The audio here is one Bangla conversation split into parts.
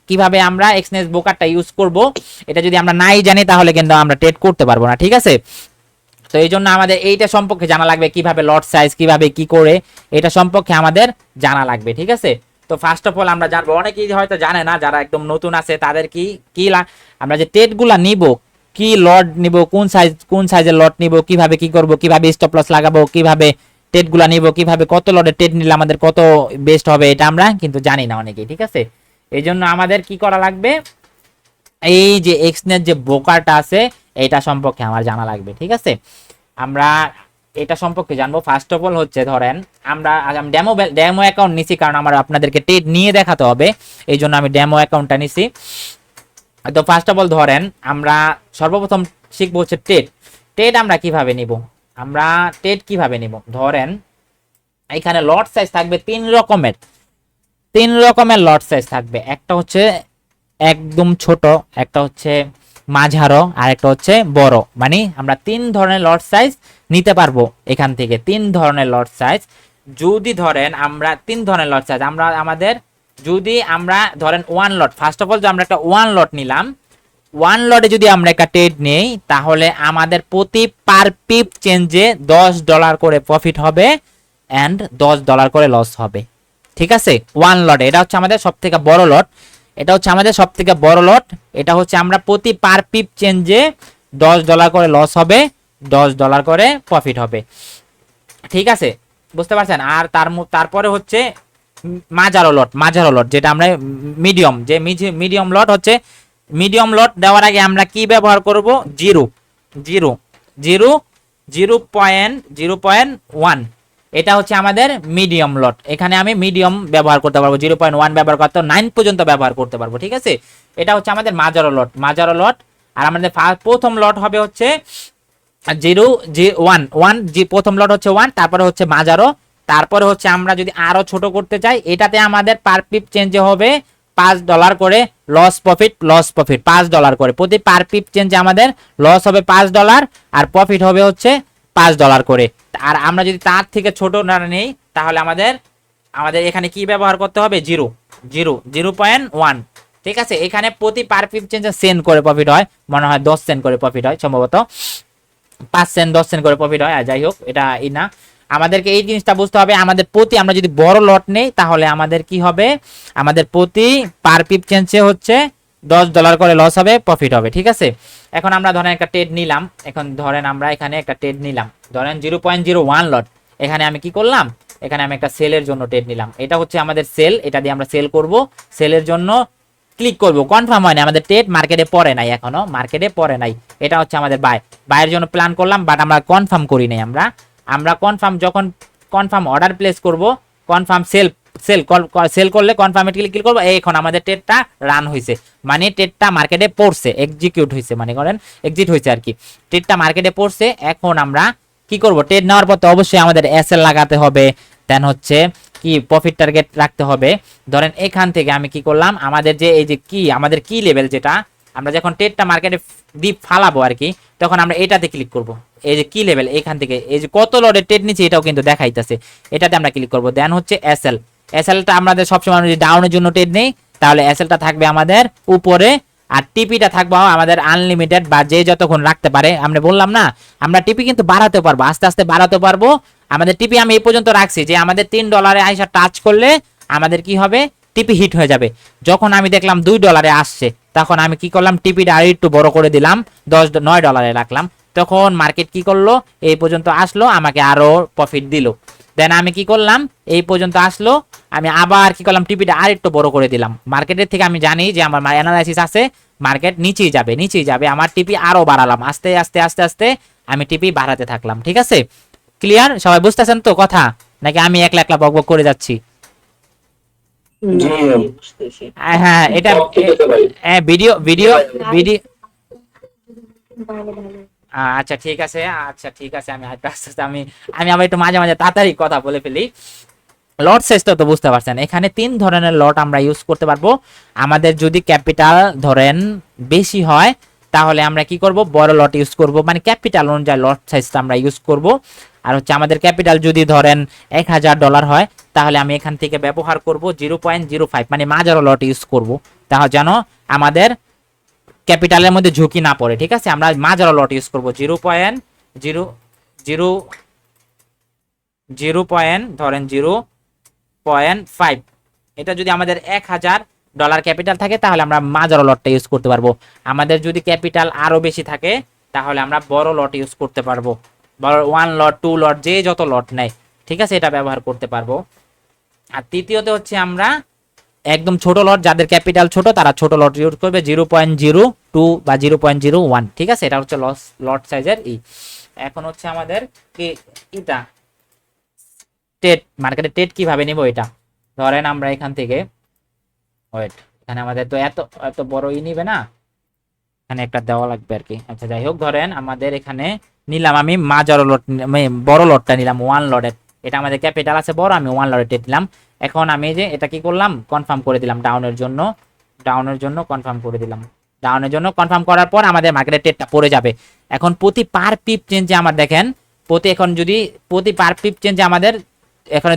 কিভাবে আমরা এক্সচেঞ্জ ব্রোকারটা ইউজ করব, এটা যদি আমরা নাই জানি তাহলে কিন্তু আমরা ট্রেড করতে পারবো না, ঠিক আছে। তো এই জন্য আমাদের এইটা সম্পর্কে জানা লাগবে, কিভাবে লট সাইজ কিভাবে কি করে এটা সম্পর্কে আমাদের জানা লাগবে, ঠিক আছে। তো ফার্স্ট অফ অল আমরা জানবো, অনেকেই হয়তো জানে না, যারা একদম নতুন আছে তাদের কি কি আমরা যে ট্রেডগুলো নিব, কি লট নিব, কোন সাইজের লট নিব, কিভাবে কি করব, কিভাবে স্টপ লস লাগাবো, কিভাবে ট্রেডগুলো নিব, কিভাবে কত লটে ট্রেড নিলে আমাদের কত বেস্ট হবে, এটা আমরা কিন্তু জানি না অনেকেই, ঠিক আছে। এই জন্য আমাদের কি করা লাগবে, এই যে এক্সচেঞ্জ যে ব্রোকারটা আছে এটা সম্পর্কে আমার জানা লাগবে, ঠিক আছে। আমরা এটা সম্পর্কে জানবো। ফার্স্ট অফ অল হচ্ছে ধরেন আমরা ডেমো অ্যাকাউন্ট নিছি, কারণ আমার আপনাদেরকে ট্রেড নিয়ে দেখাতে হবে, এই জন্য আমি ডেমো অ্যাকাউন্টটা নিছি। তো ফার্স্ট অফ অল ধরেন আমরা সর্বপ্রথম শিখবো হচ্ছে ট্রেড আমরা কিভাবে নিব। আমরা ট্রেড কিভাবে নিব, ধরেন এখানে লট সাইজ থাকবে তিন রকমের লট সাইজ থাকবে, একটা হচ্ছে একদম ছোট, একটা হচ্ছে মাঝারো, আর একটা হচ্ছে বড়। মানে আমরা তিন ধরনের লট সাইজ নিতে পারবো এখান থেকে, তিন ধরনের লট সাইজ। যদি ধরেন আমরা তিন ধরনের লট সাইজ যদি আমরা ধরেন one lot, first of all যে আমরা একটা ওয়ান লট নিলাম, ওয়ান লটে যদি আমরা একটা ট্রেড নেই তাহলে আমাদের প্রতি পার পিপ চেঞ্জে $10 করে প্রফিট হবে অ্যান্ড $10 করে লস হবে, ঠিক আছে। ওয়ান লটে এটা হচ্ছে আমাদের সব থেকে বড় লট, এটা হচ্ছে আমরা প্রতি পার পিপ চেঞ্জে $10 করে লস হবে, $10 করে প্রফিট হবে, ঠিক আছে, বুঝতে পারছেন। আর তারপরে হচ্ছে মাঝারো লট যেটা আমরা মিডিয়াম লট হচ্ছে, মিডিয়াম লট দেওয়ার আগে আমরা কি ব্যবহার করব, জিরো 0.1, এটা হচ্ছে আমাদের মিডিয়াম লট। এখানে আমি মিডিয়াম ব্যবহার করতে পারবো, 0.1 ব্যবহার করতে 9 পর্যন্ত ব্যবহার করতে পারবো, ঠিক আছে। এটা হচ্ছে আমাদের মাঝারো লট। আর আমাদের প্রথম লট হবে হচ্ছে প্রথম লট হচ্ছে 1, তারপরে হচ্ছে মাঝারো, তারপরে হচ্ছে আমরা যদি আরো ছোট করতে চাই এটাতে আমাদের পার পিপ চেঞ্জে হবে $5 করে, লস প্রফিট $5 করে, প্রতি পার পিপ চেঞ্জে আমাদের লস হবে $5 আর প্রফিট হবে হচ্ছে $5 করে। আর আমরা যদি তার থেকে ছোট না নেই তাহলে আমাদের এখানে কি ব্যবহার করতে হবে, 0.1, ঠিক আছে। এখানে প্রতি পার পিপ চেঞ্জে সেন্ট করে প্রফিট হয়, মনে হয় 10 সেন্ট করে প্রফিট হয়, সম্ভবত 5 সেন্ট 10 সেন্ট করে প্রফিট হয়, আর যাই হোক এটা না। আমাদেরকে এই জিনিসটা বুঝতে হবে, আমাদের প্রতি আমরা যদি বড় লট নেই তাহলে আমাদের কি হবে, আমাদের প্রতি পার পিপ চেঞ্জে হচ্ছে $10 করে লস হবে, প্রফিট হবে, ঠিক আছে। এখন আমরা ধরেন একটা ট্রেড নিলাম, ধরেন 0.01 লট, এখানে আমি কি করলাম, এখানে আমি একটা সেলের জন্য ট্রেড নিলাম, এটা হচ্ছে আমাদের সেল, এটা দিয়ে আমরা সেল করব, সেলের জন্য ক্লিক করব, কনফার্ম হয় না, আমাদের ট্রেড মার্কেটে পড়ে নাই, এটা হচ্ছে আমাদের বাইয়ের জন্য প্ল্যান করলাম, বাট আমরা কনফার্ম করি নাই। আমরা যখন কনফার্ম অর্ডার প্লেস করব, কনফার্ম সেল করলে কনফার্মে ক্লিক করব, এখন আমাদের ট্রেডটা রান হয়েছে, মানে ট্রেডটা মার্কেটে পড়ছে, এক্সিকিউট হয়েছে, মানে করেন এক্সিট হয়েছে আর কি, ট্রেডটা মার্কেটে পড়ছে। এখন আমরা কি করব, ট্রেড নেওয়ার পর তো অবশ্যই আমাদের এসএল লাগাতে হবে, দেন হচ্ছে কি প্রফিট টার্গেট রাখতে হবে। ধরেন এখান থেকে আমি কি করলাম, আমাদের যে এই যে আমাদের কি লেভেল, যেটা আমরা যখন ট্রেডটা মার্কেটে ফালাবো আর কি, তখন আমরা এটাতে ক্লিক করব, এই যে কি লেভেল, এখান থেকে এই যে কত লটে ট্রেড নিচ্ছে এটাও কিন্তু দেখাইতেছে, এটাতে আমরা ক্লিক করব। দেন হচ্ছে এসএলটা আমাদের সবসময় যদি ডাউনের জন্য ট্রেড নেই তাহলে এসএলটা থাকবে আমাদের উপরে, আর টিপিটা থাকবে আমাদের আনলিমিটেড, বা যে যতক্ষণ রাখতে পারে। আমরা বললাম না, আমরা টিপি কিন্তু বাড়াতে পারবো, আস্তে আস্তে বাড়াতে পারবো। আমাদের টিপি আমি এই পর্যন্ত রাখছি যে আমাদের $3 আইসা টাচ করলে আমাদের কি হবে, টিপি হিট হয়ে যাবে। যখন আমি দেখলাম $2 আসছে, তখন আমি কি করলাম, টিপিটা আর একটু বড় করে দিলাম, $9 রাখলাম। তখন মার্কেট কি করলো, এই পর্যন্ত আসলো, আমাকে আরো প্রফিট দিল। দেন আমি কি করলাম, এই পর্যন্ত আসলো, আমি আবার কি করলাম, টিপিটা আর একটু বড় করে দিলাম। মার্কেটের থেকে আমি জানি যে আমার অ্যানালাইসিস আছে মার্কেট নিচেই যাবে, আমার টিপি আরো বাড়ালাম, আস্তে আস্তে আমি টিপি বাড়াতে থাকলাম, ঠিক আছে। ক্লিয়ার, সবাই বুঝতেছেন তো কথা, নাকি আমি একলা বকবক করে যাচ্ছি? হ্যাঁ, এটা ভিডিও আচ্ছা ঠিক আছে, আমি আস্তে আস্তে আমি আবার একটু মাঝে মাঝে তাড়াতাড়ি কথা বলে ফেলি। লট সাইজটা তো বুঝতে পারছেন, এখানে 3 ধরনের লট আমরা ইউজ করতে পারবো। আমাদের যদি ক্যাপিটাল ধরেন বেশি হয় তাহলে আমরা কি করব, বড় লট ইউজ করব, মানে ক্যাপিটাল অনুযায়ী লট সাইজটা আমরা ইউজ করব। আর হচ্ছে আমাদের ক্যাপিটাল যদি ধরেন $1000 হয়, তাহলে আমি এখান থেকে ব্যবহার করব 0.05, মানে মাঝারো লট ইউজ করব, তাহলে যেন আমাদের ক্যাপিটালের মধ্যে ঝুঁকি না পড়ে। ঠিক আছে, আমরা মাঝারো লট ইউজ করব 0.05। এটা যদি আমাদের $1000 ক্যাপিটাল থাকে তাহলে আমরা মাঝারো লটটা ইউজ করতে পারবো। আমাদের যদি ক্যাপিটাল আরো বেশি থাকে তাহলে আমরা বড় লট ইউজ করতে পারবো, বড় 1 লট 2 লট যে যত লট নেয়, ঠিক আছে, এটা ব্যবহার করতে পারবো। আর তৃতীয়তে হচ্ছে আমরা একদম ছোট লট, যাদের ক্যাপিটাল ছোট তারা ছোট লট ইউজ করবে 0.02 বা 0.01। ঠিক আছে, এটা হচ্ছে লট সাইজের এখন হচ্ছে আমাদের কি এটা টেট, মার্কেটে টেট কিভাবে নিব, এটা ধরেন আমরা এখান থেকে ওয়েট, এখানে আমাদের তো এত এত বড় নিবে না, এখানে একটা দেওয়া লাগবে আর কি। আচ্ছা যাই হোক, ধরেন আমাদের এখানে নিলাম আমি মাঝারো লট, বড় লটটা নিলাম 1 লটের, এটা আমাদের ক্যাপিটাল আছে বড়, আমি 1 লটে নিলাম। এখন আমি যে এটা কি করলাম, কনফার্ম করে দিলাম ডাউনের জন্য কনফার্ম করে দিলাম। ডাউনের জন্য কনফার্ম করার পর আমাদের মার্কেটের টেটটা পড়ে যাবে। এখন প্রতি পার পিপ চেঞ্জে আমার দেখেন প্রতি পার পিপ চেঞ্জে আমাদের এখানে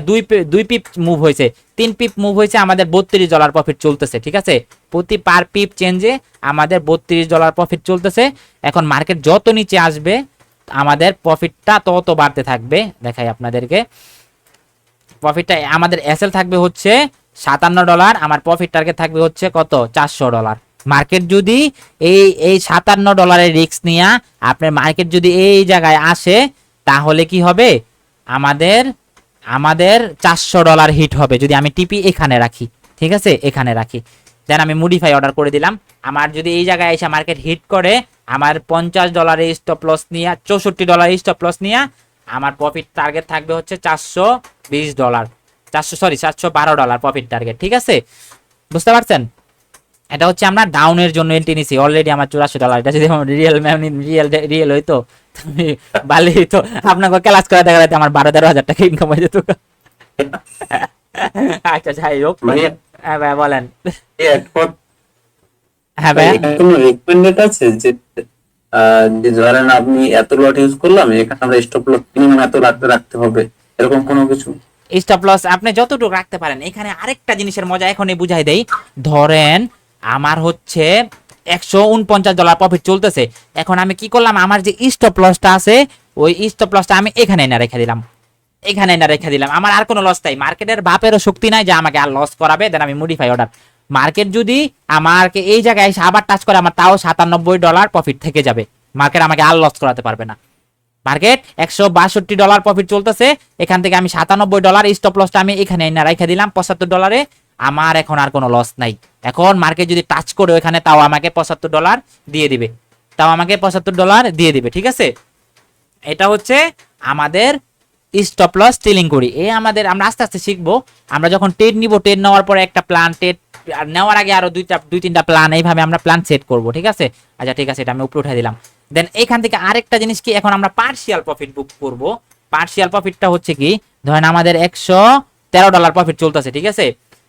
দুই পিপ মুভ হয়েছে, 3 পিপ মুভ হয়েছে, আমাদের $32 প্রফিট চলতেছে। ঠিক আছে, প্রতি পার পিপ চেঞ্জে আমাদের $32 প্রফিট চলতেছে। এখন মার্কেট যত নিচে আসবে আমাদের প্রফিটটা তত বাড়তে থাকবে। দেখাই আপনাদেরকে, প্রফিটটা আমাদের এসএল থাকবে হচ্ছে $57, আমার প্রফিট টার্গেট থাকবে হচ্ছে কত, $400। মার্কেট যদি এই $57 রিস্ক নিয়ে আপনার মার্কেট যদি এই জায়গায় আসে তাহলে কি হবে, আমাদের $400 হিট হবে যদি আমি টিপি এখানে রাখি। ঠিক আছে, এখানে রাখি, দেন আমি মডিফাই অর্ডার করে দিলাম। আমার যদি এই জায়গায় এসে মার্কেট হিট করে, আমার $50 স্টপ লস নিয়ে, $64 স্টপ লস নিয়ে আমার প্রফিট টার্গেট থাকবে হচ্ছে $420, $412 প্রফিট টার্গেট। ঠিক আছে, বুঝতে পারছেন? এটা হচ্ছে আমরা ডাউনের জন্য এন্ট্রি নিছি, অলরেডি আমার $84। এটা যদি আমার রিয়েল হইতো ভালো হইতো, আপনাকে ক্লাস করে দেখা যেত আমার 12-13 হাজার টাকা ইনকাম হয়ে যেত। আচ্ছা যাই হোক, হ্যাঁ ভাই বলেন। হ্যাঁ ভাই, কোনো রিকমেন্ডেড আছে যে যে ধরেন আপনি এত লট ইউজ করলাম, এখানে আমরা স্টপ লস মিনিমাম এত রাখতে হবে, এরকম কোনো কিছু? স্টপ লস আপনি যতটুকু রাখতে পারেন। এখানে আরেকটা জিনিসের মজা এখনই বুঝাই দেই, ধরেন আমার হচ্ছে $149 প্রফিট চলতেছে। এখন আমি কি করলাম, আমার যে স্টপ লসটা আছে ওই স্টপ লসটা আমি এখানে না রেখে দিলাম, আমার আর কোনো লস নাই। মার্কেটের বাপেরও শক্তি নাই যে আমাকে আর লস করাবে। দেন আমি মডিফাই অর্ডার, মার্কেট যদি আমাকে এই জায়গায় এসে আবার টাচ করে, আমার তাও $97 প্রফিট থেকে যাবে, মার্কেট আমাকে আর লস করাতে পারবে না। মার্কেট $162 প্রফিট চলতেছে, এখান থেকে আমি $97 স্টপ লসটা আমি এখানে না রেখে দিলাম $75, আমার এখন আর কোনো লস নাই। এখন মার্কেট যদি টাচ করে ওখানে, তাও আমাকে $75 দিয়ে দিবে, ঠিক আছে। এটা হচ্ছে আমাদের স্টপ লস স্টিলিং করি। আমরা আস্তে আস্তে শিখবো। আমরা যখন ট্রেড নিব, ট্রেড নেওয়ার পরে একটা প্ল্যান, ট্রেড নেওয়ার আগে আরো 2-3টা প্ল্যান, এইভাবে আমরা প্ল্যান সেট করব। ঠিক আছে, আচ্ছা ঠিক আছে, এটা আমি উপরে উঠাই দিলাম। দেন এখান থেকে আরেকটা জিনিস কি, এখন আমরা পার্শিয়াল প্রফিট বুক করব। পার্শিয়াল প্রফিটটা হচ্ছে কি, ধরেন আমাদের $113 প্রফিট চলতেছে। ঠিক আছে,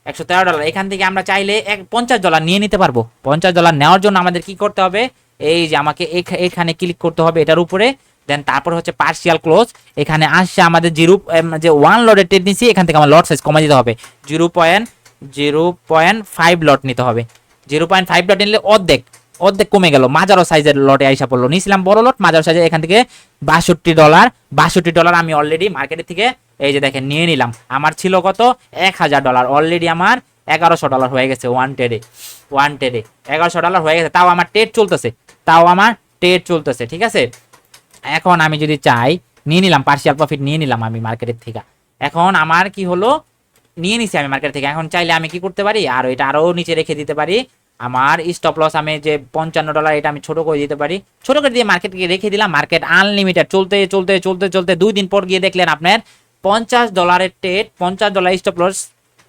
$113, এখান থেকে আমরা চাইলে $50 নিয়ে নিতে পারবো। $50 নেওয়ার জন্য আমাদের কি করতে হবে, এই যে আমাকে এখানে ক্লিক করতে হবে এটার উপরে, দেন তারপর হচ্ছে পার্শিয়াল ক্লোজ। এখানে আসছে আমাদের যে 1 লটের ট্রেড নিছি, এখান থেকে আমার লট সাইজ কমে দিতে হবে, 0.5 লট নিতে হবে। 0.5 লট নিলে অর্ধেক কমে গেল, মাঝারো সাইজের লটে আইসা পড়লো। নিয়েছিলাম বড় লট, মাঝারো সাইজের, এখান থেকে $62 আমি অলরেডি মার্কেটের থেকে এই যে দেখেন নিয়ে নিলাম। আমার ছিল কত, $1000, অলরেডি আমার $1100 হয়ে গেছে ওয়ান ট্রেডে। $1100 হয়ে গেছে, তাও আমার ট্রেড চলতেছে। ঠিক আছে, এখন আমি যদি চাই, নিয়ে নিলাম পার্শিয়াল প্রফিট, নিয়ে নিলাম আমি মার্কেটের থেকে। এখন আমার কি হলো, নিয়ে নিছি আমি মার্কেট থেকে। এখন চাইলে আমি কি করতে পারি, আর এটা আরো নিচে রেখে দিতে পারি। আমার স্টপ লস আমি যে $55, এটা আমি ছোট করে দিতে পারি, ছোট করে দিয়ে মার্কেটকে রেখে দিলাম। মার্কেট আনলিমিটেড চলতে 2 দিন পর গিয়ে দেখলেন আপনার $50 ট্রেড, $50 স্টপ লস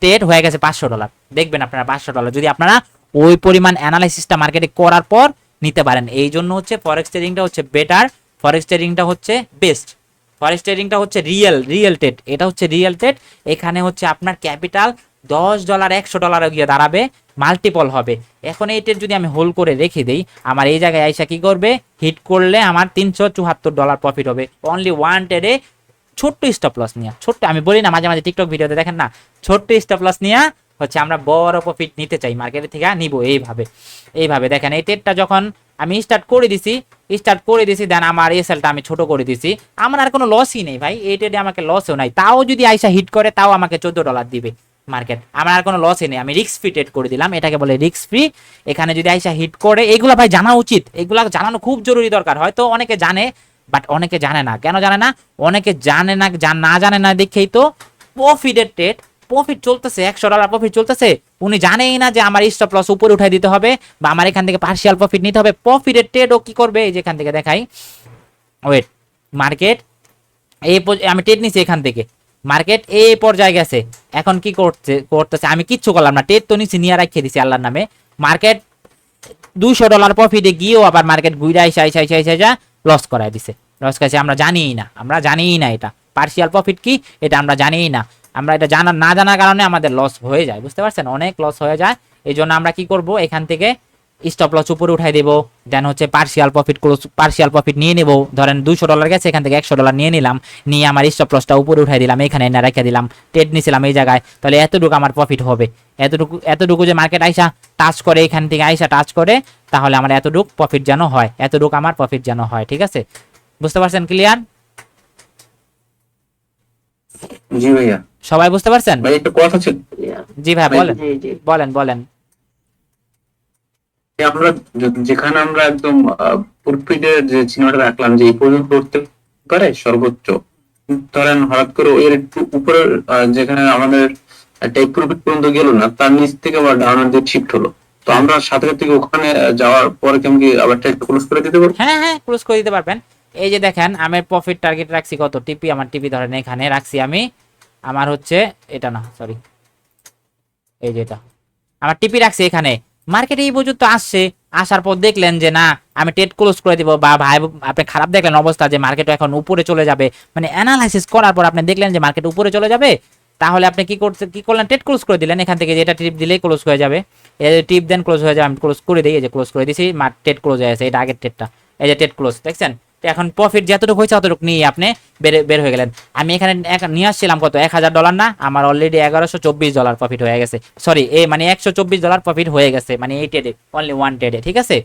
ট্রেড হয়ে গেছে $500। দেখবেন আপনারা $500 যদি আপনারা ওই পরিমাণ অ্যানালাইসিসটা মার্কেটে করার পর নিতে পারেন। এই জন্য হচ্ছে ফরেক্স ট্রেডিংটা হচ্ছে বেটার, ফরেক্স ট্রেডিংটা হচ্ছে বেস্ট, ফরেক্স ট্রেডিংটা হচ্ছে রিয়েল ট্রেড। এটা হচ্ছে রিয়েল ট্রেড। এখানে হচ্ছে আপনার ক্যাপিটাল $10 $100 গিয়ে দাঁড়াবে, মাল্টিপল হবে। এখন এই ট্রেড যদি আমি হোল্ড করে রেখে দেই, আমার এই জায়গায় আইসা কি করবে, হিট করলে আমার $374 প্রফিট হবে। অনলি ওয়ান ট্রেডে ছোট্ট স্টপ লস নিয়ে, ছোট্ট, আমি বলি না মাঝে মাঝে টিকটক ভিডিওতে দেখেন না, ছোট্ট স্টপ লস নিয়ে হচ্ছে আমরা বড় প্রফিট নিতে চাই মার্কেটের থেকে, নিব এইভাবে দেখেন। এই ট্রেডটা যখন আমি স্টার্ট করে দিছি দেন আমার এসএলটা আমি ছোট করে দিছি, আমার আর কোনো লসই নেই ভাই, এই ট্রেডে আমাকে লসও নাই, তাও যদি আইসা হিট করে তাও আমাকে $14 দিবে মার্কেট, আমার আর কোনো লসই নেই, আমি রিস্ক ফ্রি ট্রেড করে দিলাম, এটাকে বলে রিস্ক ফ্রি। এখানে যদি আইসা হিট করে, এগুলা ভাই জানা উচিত, এগুলা জানানো খুব জরুরি দরকার, হয়তো অনেকে জানে বাট অনেকে জানে না, কেন জানে না, অনেকে জানে না, জানে না দেখেই তো প্রফিটের ট্রেড, প্রফিট চলতেছে $100 প্রফিট চলতেছে, উনি জানেই না যে আমার স্টপ লস উপরে উঠাই দিতে হবে বা আমার এখান থেকে পার্শিয়াল প্রফিট নিতে হবে। প্রফিটের ট্রেড ও কি করবে, এই যে এখান থেকে দেখাই, ওয়েট, মার্কেট আমি ট্রেড নিছি এখান থেকে, মার্কেট এই পর্যায়ে গেছে, এখন কি করতেছে আমি কিচ্ছু করলাম না, ট্রেড তো নিছি, নিয়ে রাখিয়ে দিছি আল্লাহর নামে, মার্কেট $200 প্রফিটে গিয়েও আবার মার্কেট ঘুরে আইসা লস করাই দিছে, লস করেছে, আমরা জানিই না এটা পার্শিয়াল প্রফিট কি, এটা আমরা জানিই না, আমরা এটা না জানার কারণে আমাদের লস হয়ে যায়, বুঝতে পারছেন, অনেক লস হয়ে যায়। এই জন্য আমরা কি করব, এখান থেকে স্টপ লস উপরে উঠাই দেবো, দেন হচ্ছে পার্শিয়াল প্রফিট নিয়ে নেবো, ধরেন $200 গেছে, এখান থেকে $100 নিয়ে নিলাম, নিয়ে আমার স্টপ লসটা উপরে উঠাই দিলাম, এখানে এনে রেখে দিলাম, ট্রেড নিছিলাম এই জায়গায়, তাহলে এতটুকু আমার প্রফিট হবে, এতটুকু যে মার্কেট আইসা টাচ করে, এখান থেকে আইসা টাচ করে, তাহলে আমার এতটুকু প্রফিট যেন হয়, আমার প্রফিট যেন হয়, ঠিক আছে, বুঝতে পারছেন, ক্লিয়ার? জি ভাইয়া। সবাই বুঝতে পারছেন? ভাই একটা কথা ছিল, জি ভাই বলেন। আমরা যেখানে আমরা একদম প্রফিটের যে চিহ্নটা রাখলাম যে এই পর্যন্ত করতে পারে সর্বোচ্চ, ধরেন হঠাৎ করে এর একটু উপরে যেখানে আমাদের টেক প্রফিট পর্যন্ত গেল না, তার নিচ থেকে আবার ডাউনের দিকে শিফট হলো, তো আমরা সাথে সাথে ওখানে যাওয়ার পরে কেমন কি আবার ট্রেড ক্লোজ করে দিতে পারবো? হ্যাঁ ক্লোজ করে দিতে পারবেন। এই যে দেখেন আমি প্রফিট টার্গেট রাখছি কত, আমার টিপি ধরেন এখানে রাখছি আমি, আমার হচ্ছে এটা না, সরি, এই যে এটা আমার টিপি রাখছি এখানে, মার্কেটে এই পর্যন্ত আসছে, আসার পর দেখলেন যে না আমি ট্রেড ক্লোজ করে দিব, বা ভাই আপনি খারাপ দেখলেন অবস্থা যে মার্কেট এখন উপরে চলে যাবে, মানে অ্যানালাইসিস করার পর আপনি দেখলেন যে মার্কেট উপরে চলে যাবে, তাহলে আপনি কি করলেন, ট্রেড ক্লোজ করে দিলেন, এখান থেকে যেটা টিপ দিলেই ক্লোজ হয়ে যাবে, এই যে টিপ দেন ক্লোজ হয়ে যাবে, আমি ক্লোজ করে দিই, এই যে ক্লোজ করে দিয়েছি, ট্রেড ক্লোজ হয়ে গেছে, এটা আগের ট্রেডটা, এই যে ট্রেড ক্লোজ দেখছেন। তো এখন প্রফিট যতটুকু হয়েছে অতটুকু নিয়ে আপনি বের হয়ে গেলেন। আমি এখানে নিয়ে আসছিলাম কত, $1000 না, আমার অলরেডি $1124 প্রফিট হয়ে গেছে, সরি মানে $124 প্রফিট হয়ে গেছে, মানে এই ট্রেডে, অনলি ওয়ান ট্রেডে, ঠিক আছে,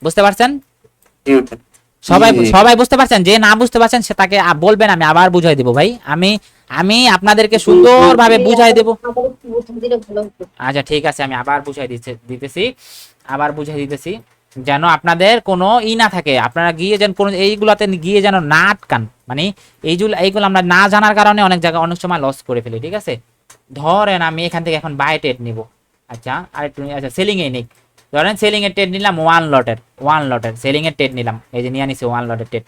বুঝতে পারছেন? সবাই বুঝতে পারছেন? যে না বুঝতে পারছেন সে তাকে বলবেন, আমি আবার বুঝাই দেবো ভাই, আমি আপনাদেরকে সুন্দরভাবে বুঝাই দেবো। আচ্ছা ঠিক আছে, আমি আবার বুঝাই দিতেছি, যেন আপনাদের কোনো না থাকে, আপনারা গিয়ে যেন কোনো এইগুলাতে গিয়ে যেন না আটকান, মানে এইগুলো আমরা না জানার কারণে অনেক জায়গায় অনেক সময় লস করে ফেলি, ঠিক আছে। ধরেন আমি এখান থেকে এখন বাই ট্রেড নিব, আচ্ছা আরেকটু, আচ্ছা সেলিং এ নিক, ধরেন সেলিং এর ট্রেড নিলাম, ওয়ান লটের সেলিং এর ট্রেড নিলাম, এই যে নিয়ে নিছি ওয়ান লটের ট্রেড।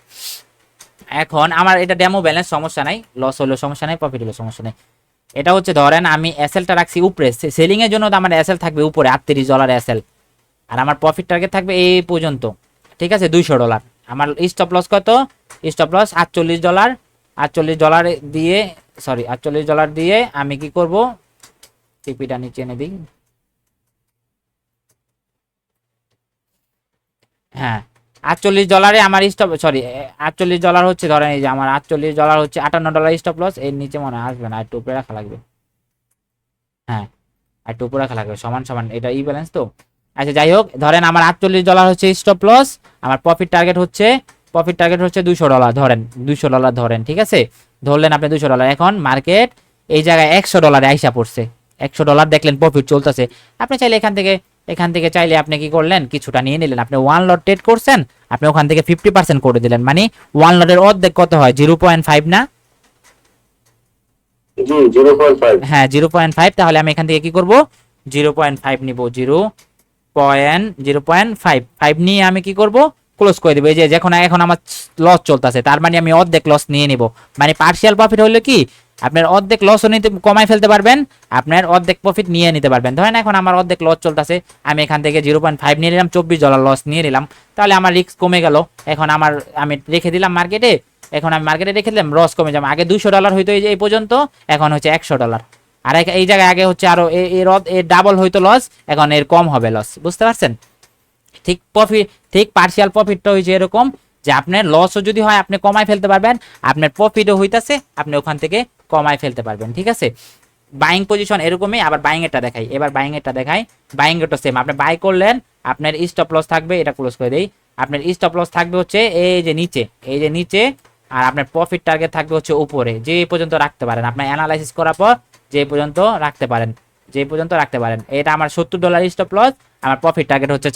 এখন আমার এটা ডেমো ব্যালেন্স, সমস্যা নাই, লস হলো সমস্যা নাই, প্রফিট হলো সমস্যা নাই। এটা হচ্ছে ধরেন আমি এসএলটা রাখছি উপরে, সেলিং এর জন্য তো আমার এসএল থাকবে উপরে $38 এসএল, আর আমার প্রফিট টার্গেট থাকবে এই পর্যন্ত, ঠিক আছে, $200। আমার স্টপ লস কত, স্টপ লস $48 দিয়ে, সরি $48 দিয়ে আমি কি করব, টিপিটা নিচে এনে দিই, হ্যাঁ $48 আমার স্টপ, সরি $48 হচ্ছে, ধরেন এই যে আমার $48 হচ্ছে, $58 স্টপ লস, এর নিচে মনে আসবে না, একটু উপরে রাখা লাগবে, হ্যাঁ একটু উপরে রাখা লাগবে, সমান এটা ই ব্যালেন্স তো। আচ্ছা যাই হোক, ধরেন আমার $48 হচ্ছে স্টপ লস, আমার প্রফিট টার্গেট হচ্ছে $200, ধরেন $200 ধরেন, ঠিক আছে, ধরলেন আপনি $200। এখন মার্কেট এই জায়গায় $100 আইসা পড়ছে, $100 দেখলেন প্রফিট চলতেছে, আপনি চাইলে এখান থেকে চাইলে আপনি কি করলেন, কিছুটা নিয়ে নিলেন, আপনি ওয়ান লট ট্রেড করছেন, আপনি ওখান থেকে 50% করে দিলেন, মানে ওয়ান লটের অর্ধেক কত হয়, 0.5 না, 0.5, হ্যাঁ 0.5, তাহলে আমি এখান থেকে কি করব, 0.5 নিব, 0.5 নিয়ে আমি কি করব, ক্লোজ করে দেবো। এই যে এখন আমার লস চলতেছে, তার মানে আমি অর্ধেক লস নিয়ে নিব, মানে পার্শিয়াল প্রফিট হলো কি, আপনার অর্ধেক লসও নিতে কমাই ফেলতে পারবেন, আপনার অর্ধেক প্রফিট নিয়ে নিতে পারবেন। ধরেন এখন আমার অর্ধেক লস চলতেছে, আমি এখান থেকে 0.5 নিয়ে নিলাম, $24 লস নিয়ে নিলাম, তাহলে আমার রিস্ক কমে গেল। এখন আমি রেখে দিলাম মার্কেটে, এখন আমি মার্কেটে রেখে দিলাম, লস কমে যাবে, আগে $200 হইতো এই পর্যন্ত, এখন হচ্ছে $100, আর এই জায়গায় আগে হচ্ছে আরো এর ডাবল হইতো লস, এখন এর কম হবে লস, বুঝতে পারছেন? ঠিক পার্শিয়াল প্রফিটটা হয়েছে এরকম, যে আপনার লসও যদি হয় আপনি কমায় ফেলতে পারবেন, আপনার প্রফিটও হইতাছে আপনি ওখান থেকে কমায় ফেলতে পারবেন, ঠিক আছে। বাইং পজিশন এরকমই। আবার বাইং এরটা দেখাই, এবার বাইং এরটা দেখাই। বাইং এরটা সেম, আপনি বাই করলেন, আপনার স্টপ লস থাকবে, এটা ক্লোজ করে দেই। আপনার স্টপ লস থাকবে হচ্ছে এই যে নিচে, এই যে নিচে, আর আপনার প্রফিট টার্গেট থাকবে হচ্ছে উপরে, যে পর্যন্ত রাখতে পারেন আপনার অ্যানালাইসিস করার পর, যে পর্যন্ত রাখতে পারেন, যে পর্যন্ত রাখতে পারেন। এটা আমার $70 স্টপ লস, আমার প্রফিট টার্গেট হচ্ছে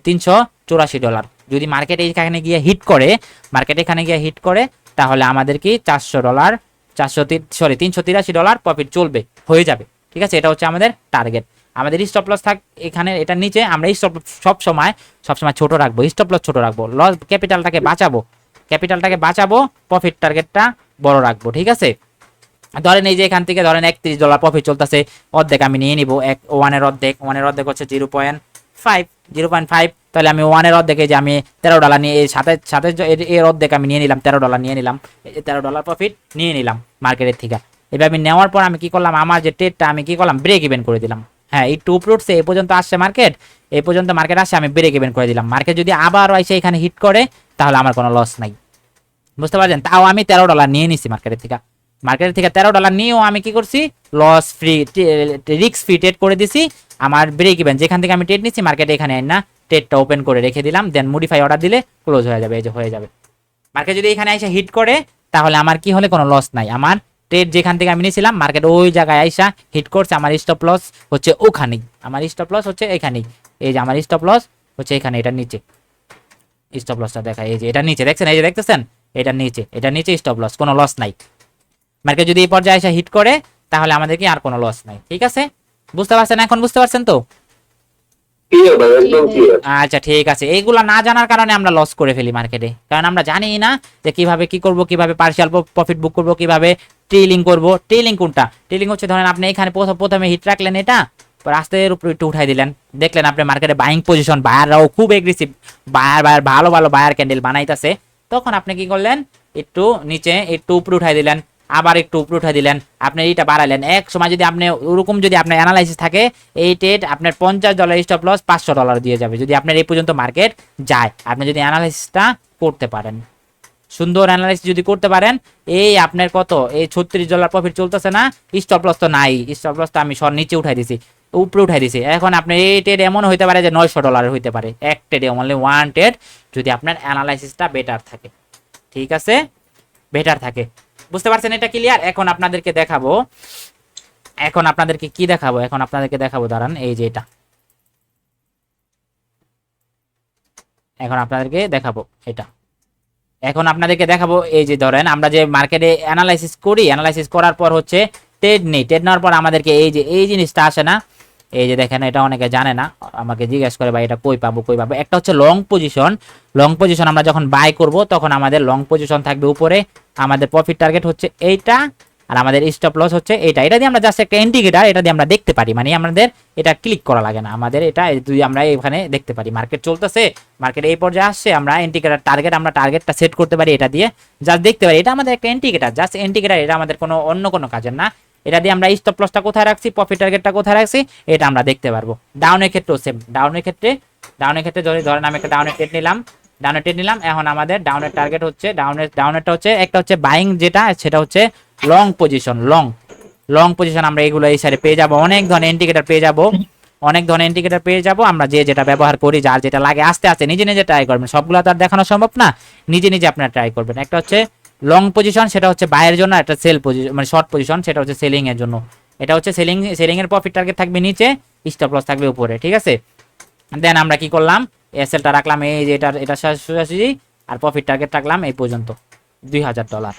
$384। যদি মার্কেট এখানে গিয়ে হিট করে, মার্কেট এখানে গিয়ে হিট করে, তাহলে আমাদের কি $400 $383 প্রফিট চলবে, হয়ে যাবে, ঠিক আছে। এটা হচ্ছে আমাদের টার্গেট। আমাদের স্টপ লস থাক এখানে, এটা নিচে, আমরা স্টপ সব সময় ছোট রাখবো, স্টপ লস ছোট রাখবো, লস ক্যাপিটালটাকে বাঁচাবো, প্রফিট টার্গেটটা বড় রাখবো, ঠিক আছে। ধরেন এই যে এখান থেকে ধরেন $31 প্রফিট চলতেছে, অর্ধেক আমি নিয়ে নিব, ওয়ানের অর্ধেক হচ্ছে 0.5, তাহলে আমি ওয়ানের অর্ধেকে যে আমি $13 নিয়ে এই সাথে সাথে এর অর্ধেক আমি নিয়ে নিলাম, $13 নিয়ে নিলাম, $13 প্রফিট নিয়ে নিলাম মার্কেটের থেকে। এবার আমি নেওয়ার পর আমি কি করলাম, আমার যে ট্রেডটা আমি কি করলাম, ব্রেক ইভেন করে দিলাম। হ্যাঁ, এই টু উঠছে, এই পর্যন্ত আসছে মার্কেট, এই পর্যন্ত মার্কেট আসছে, আমি ব্রেক ইভেন করে দিলাম। মার্কেট যদি আবার এসে এখানে হিট করে, তাহলে আমার কোনো লস নাই, বুঝতে পারছেন। তাও আমি $13 নিয়ে নিছি মার্কেটের থেকে $13 নিয়েও আমি কি করছি, loss free, risk free trade করে দিছি। আমার ব্রেক ইভেন যেখান থেকে আমি ট্রেড নিচ্ছি, মার্কেটে এখানে না ট্রেডটা ওপেন করে রেখে দিলাম, দেন মডিফাই অর্ডার দিলে ক্লোজ হয়ে যাবে, এই যে হয়ে যাবে। মার্কেট যদি এখানে এসে হিট করে, তাহলে আমার কি হলে কোনো লস নাই। আমার ট্রেড যেখান থেকে আমি নিয়েছিলাম, মার্কেট ওই জায়গায় আইসা হিট করছে, আমার স্টপ লস হচ্ছে ওখানেই, আমার স্টপ লস হচ্ছে এখানেই, এই যে আমার স্টপ লস হচ্ছে এখানে, এটা নিচে স্টপ লসটা দেখায়, এই যে এটা নিচে দেখছেন, এই যে দেখতেছেন, এটা নিচে স্টপ লস, কোনো লস নাই। মার্কেট যদি এই পর্যায়ে এসে হিট করে, তাহলে আমাদের কি আর কোনো লস নাই, ঠিক আছে। বুঝতে পারছেন, এখন বুঝতে পারছেন তো? আচ্ছা ঠিক আছে। এইগুলা না জানার কারণে আমরা লস করে ফেলি মার্কেটে, কারণ আমরা জানি না যে কিভাবে কি করব, কিভাবে পার্শিয়াল প্রফিট বুক করব, কিভাবে ট্রেলিং করব। ট্রেলিং কোনটা? ট্রেলিং হচ্ছে ধরেন আপনি এখানে প্রথমে হিট রাখলেন, এটা রাস্তার উপরে একটু উঠাই দিলেন, দেখলেন আপনি মার্কেটে বাইং পজিশন, বায়াররাও খুব এগ্রেসিভ, বায়ার ভালো ভালো বায়ার ক্যান্ডেল বানাইতেছে, তখন আপনি কি করলেন, একটু নিচে একটু উপরে উঠাই দিলেন, আবার একটু উপরে উঠাই দিলেন, আপনি এইটা বাড়ালেন। এক সময় যদি আপনি ওরকম যদি আপনার অ্যানালাইসিস থাকে, এই ট্রেড আপনার $50 স্টপ লস $500 দিয়ে যাবে, যদি আপনার এই পর্যন্ত মার্কেট যায়, আপনি যদি অ্যানালাইসিসটা করতে পারেন, সুন্দর অ্যানালাইসিস যদি করতে পারেন। এই আপনার কত, এই $36 প্রফিট চলতেছে না, স্টপ লস তো নাই, স্টপ লস তো আমি নিচে উঠাই দিছি, উপরে উঠাই দিছি। এখন আপনার এই ট্রেড এমন হইতে পারে যে $900 হইতে পারে, এক ট্রেডে, অনলি ওয়ান ট্রেড, যদি আপনার অ্যানালাইসিসটা বেটার থাকে, ঠিক আছে, বেটার থাকে। বুঝতে পারছেন, এটা ক্লিয়ার? এখন আপনাদেরকে দেখাবো, এখন আপনাদেরকে কি দেখাবো, এখন আপনাদেরকে দেখাবো, দাঁড়ান, এই যে এটা, এখন আপনাদেরকে দেখাবো এটা, এখন আপনাদেরকে দেখাবো। এই যে ধরেন আমরা যে মার্কেটে অ্যানালাইসিস করি, অ্যানালাইসিস করার পর হচ্ছে ট্রেড নেই, ট্রেড নেওয়ার পর আমাদেরকে এই যে এই জিনিসটা আসে না, এই যে দেখেন, এটা অনেকে জানে না, আমাকে জিজ্ঞেস করে ভাই এটা কই পাবো কই পাবো। একটা হচ্ছে লং পজিশন, লং পজিশন আমরা যখন বাই করব, তখন আমাদের লং পজিশন থাকবে উপরে, আমাদের প্রফিট টার্গেট হচ্ছে এইটা, আর আমাদের স্টপ লস হচ্ছে এইটা। এটা দিয়ে আমরা জাস্ট একটা ইন্ডিকেটর, এটা দিয়ে আমরা দেখতে পারি, মানে আমাদের এটা ক্লিক করা লাগে না, আমাদের এটা দুই আমরা এখানে দেখতে পারি, মার্কেট চলতেছে, মার্কেট এই পর্যায়ে আসছে, আমরা ইন্ডিকেটর টার্গেট, আমরা টার্গেটটা সেট করতে পারি, এটা দিয়ে জাস্ট দেখতে পারি, এটা আমাদের একটা ইন্ডিকেটর, জাস্ট ইন্ডিকেটর, এটা আমাদের কোনো অন্য কোনো কাজের না। এটা দিয়ে আমরা স্টপ লসটা কোথায় রাখছি, প্রফিট টার্গেটটা কোথায় রাখছি, এটা আমরা দেখতে পারবো। ডাউনের ক্ষেত্রেও সেম, ডাউনের ক্ষেত্রে যদি ধরেন আমি একটা ডাউনের ট্রেড নিলাম, এখন আমাদের ডাউনের টার্গেট হচ্ছে, ডাউনেরটা হচ্ছে একটা হচ্ছে বাইং, যেটা সেটা হচ্ছে লং পজিশন, লং পজিশন আমরা এগুলো এই সাইডে পেয়ে যাবো, অনেক ধরনের ইন্ডিকেটর পেয়ে যাবো, আমরা যে যেটা ব্যবহার করি, যার যেটা লাগে, আস্তে আস্তে নিজে নিজে ট্রাই করবেন, সবগুলো তো আর দেখানো সম্ভব না, নিজে নিজে আপনারা ট্রাই করবেন। একটা হচ্ছে লং পজিশন, সেটা হচ্ছে বাইয়ের জন্য, একটা সেল পজিশন মানে শর্ট পজিশন, সেটা হচ্ছে সেলিং এর জন্য। এটা হচ্ছে সেলিং এর প্রফিট টার্গেট থাকবে নিচে, স্টপ লস থাকবে উপরে, ঠিক আছে। দেন আমরা কি করলাম, এসএলটা রাখলাম এই যে এটা সোজাসুজি, আর প্রফিট টার্গেট রাখলাম এই পর্যন্ত $2000।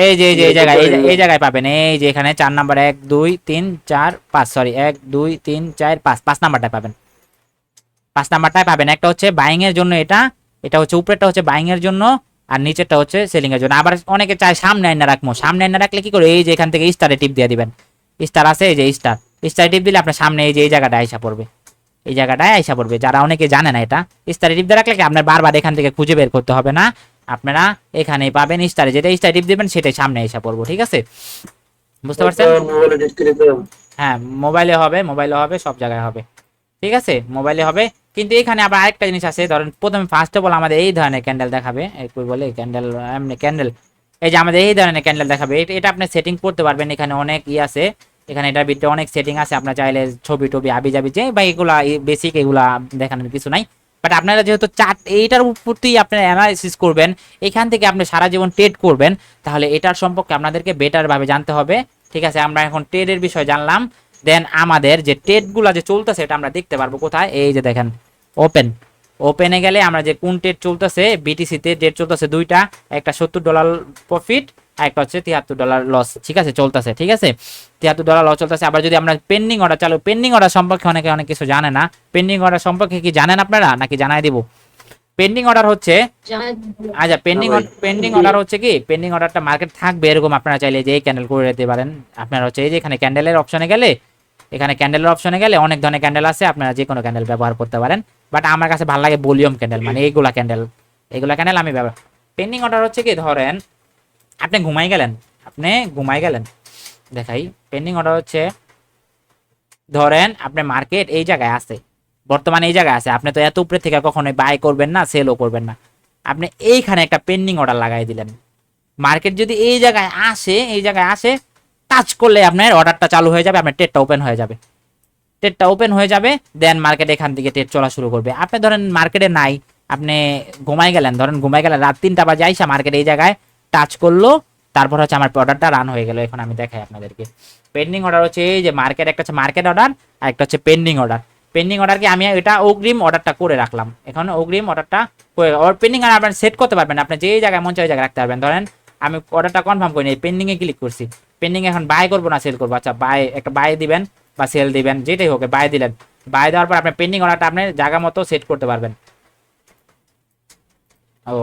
এই জায়গায় পাবেন, এই যে এখানে 4 নাম্বার 1 2 3 4 5, সরি 1 2 3 4 5 নাম্বারটায় পাবেন, 5 নাম্বারটায় পাবেন। একটা হচ্ছে বাইং এর জন্য, এটা হচ্ছে উপরেরটা হচ্ছে বাইং এর জন্য, আর নিচেরটা হচ্ছে সেলিং এর জন্য। আবার অনেকে চায় সামনে আইনা রাখবো, সামনে আইনা রাখলে কি করে, এই যে এখান থেকে স্টারে টিপ দিয়ে দিবেন, স্টার আছে, এই যে স্টারে টিপ দিলে আপনার সামনে এই যে এই জায়গাটায় আইসা পড়বে, যারা অনেকে জানে না, এটা স্টারে টিপ দিয়ে রাখলে কি আপনার বারবার এখান থেকে খুঁজে বের করতে হবে না, আপনারা এখানেই পাবেন, স্টারে যেটা স্টারে টিপ দিবেন সেটাই সামনে আইসা পড়বো, ঠিক আছে, বুঝতে পারছেন? হ্যাঁ মোবাইলে হবে, সব জায়গায় হবে, ঠিক আছে মোবাইলে হবে। কিন্তু এখানে আবার আরেকটা জিনিস আছে, ধরেন প্রথমে ফার্স্ট অফ অল আমাদের এই ধরনের ক্যান্ডেল দেখাবে, এই কই বলে ক্যান্ডেল, এমনি ক্যান্ডেল, এই যে আমাদের এই ধরনের ক্যান্ডেল দেখাবে। এটা আপনি সেটিং করতে পারবেন, এখানে অনেক আছে, এখানে এটার ভিতরে অনেক সেটিং আছে, আপনার চাইলে ছবি টবি আবি যাবি যে বা এগুলা বেসিক এগুলা দেখানোর কিছু নাই। বাট আপনারা যেহেতু চার্ট এইটার উপরই আপনারা অ্যানালাইসিস করবেন, এখান থেকে আপনি সারা জীবন ট্রেড করবেন, তাহলে এটার সম্পর্কে আপনাদেরকে বেটার ভাবে জানতে হবে, ঠিক আছে। আমরা এখন ট্রেডের বিষয় জানলাম, দেন আমাদের যে ট্রেডগুলো যে চলতেছে এটা আমরা দেখতে পারবো কোথায়, এই যে দেখেন ওপেনে গেলে আমরা যে কোন ট্রেড চলতেছে, বিটিসিতে ট্রেড চলতেছে দুইটা, একটা $70 প্রফিট আর একটা হচ্ছে $73 লস, ঠিক আছে চলতেছে, ঠিক আছে $73 লস চলতেছে। আবার যদি আমরা পেন্ডিং অর্ডার চালু, পেন্ডিং অর্ডার সম্পর্কে অনেকে অনেক কিছু জানে না, পেন্ডিং অর্ডার সম্পর্কে কি জানেন আপনারা নাকি জানাই দিব? পেন্ডিং অর্ডার হচ্ছে, আচ্ছা পেন্ডিং অর্ডার হচ্ছে কি, পেন্ডিং অর্ডারটা মার্কেট থাকবে এরকম, আপনারা চাইলে যে এই ক্যান্ডেল করে দিতে পারেন। আপনারা হচ্ছে এই যে এখানে ক্যান্ডেলের অপশনে গেলে, এখানে ক্যান্ডেলের অপশনে গেলে অনেক ধরনের ক্যান্ডেল আছে, আপনারা যে কোনো ক্যান্ডেল ব্যবহার করতে পারেন। বাট আমার কাছে ভালো লাগে ভলিউম ক্যান্ডেল, মানে এইগুলা ক্যান্ডেল আমি ব্যবহার। পেন্ডিং অর্ডার হচ্ছে কি, ধরেন আপনি ঘুমাই গেলেন, দেখাই পেন্ডিং অর্ডার হচ্ছে, ধরেন আপনি মার্কেট এই জায়গায় আছে, বর্তমানে এই জায়গায় আছে, আপনি তো এত উপরে থেকে কখনোই বাই করবেন না, সেলও করবেন না, আপনি এইখানে একটা পেন্ডিং অর্ডার লাগাই দিলেন। মার্কেট যদি এই জায়গায় আসে টাচ করলে আপনার অর্ডারটা চালু হয়ে যাবে, আপনার ট্রেডটা ওপেন হয়ে যাবে, দেন মার্কেট এখান থেকে ট্রেড চলা শুরু করবে। আপনি ধরেন মার্কেটে নাই, আপনি ঘুমাই গেলেন রাত 3টা বাজে আইসা মার্কেট এই জায়গায় টাচ করলো, তারপর হচ্ছে আমার অর্ডারটা রান হয়ে গেল। এখন আমি দেখাই আপনাদেরকে, পেন্ডিং অর্ডার হচ্ছে এই যে মার্কেট, একটা হচ্ছে মার্কেট অর্ডার আর একটা হচ্ছে পেন্ডিং অর্ডার। পেন্ডিং অর্ডারকে আমি এটা অগ্রিম অর্ডারটা করে রাখলাম, এখন অগ্রিম অর্ডারটা পেন্ডিং অর্ডার আপনি সেট করতে পারবেন, আপনি যে জায়গায় মন চাই ওই জায়গায় রাখতে পারবেন। ধরেন আমি অর্ডারটা কনফার্ম করি, পেন্ডিং এ ক্লিক করছি, পেন্ডিং এখন বাই করবো না সেল করবো, আচ্ছা একটা বাই দিবেন বা সেল দিবেন, যেটাই হোক, বাই দিলেন, বাই দেওয়ার পর আপনি পেন্ডিং অর্ডারটা আপনি জায়গা মতো সেট করতে পারবেন। ও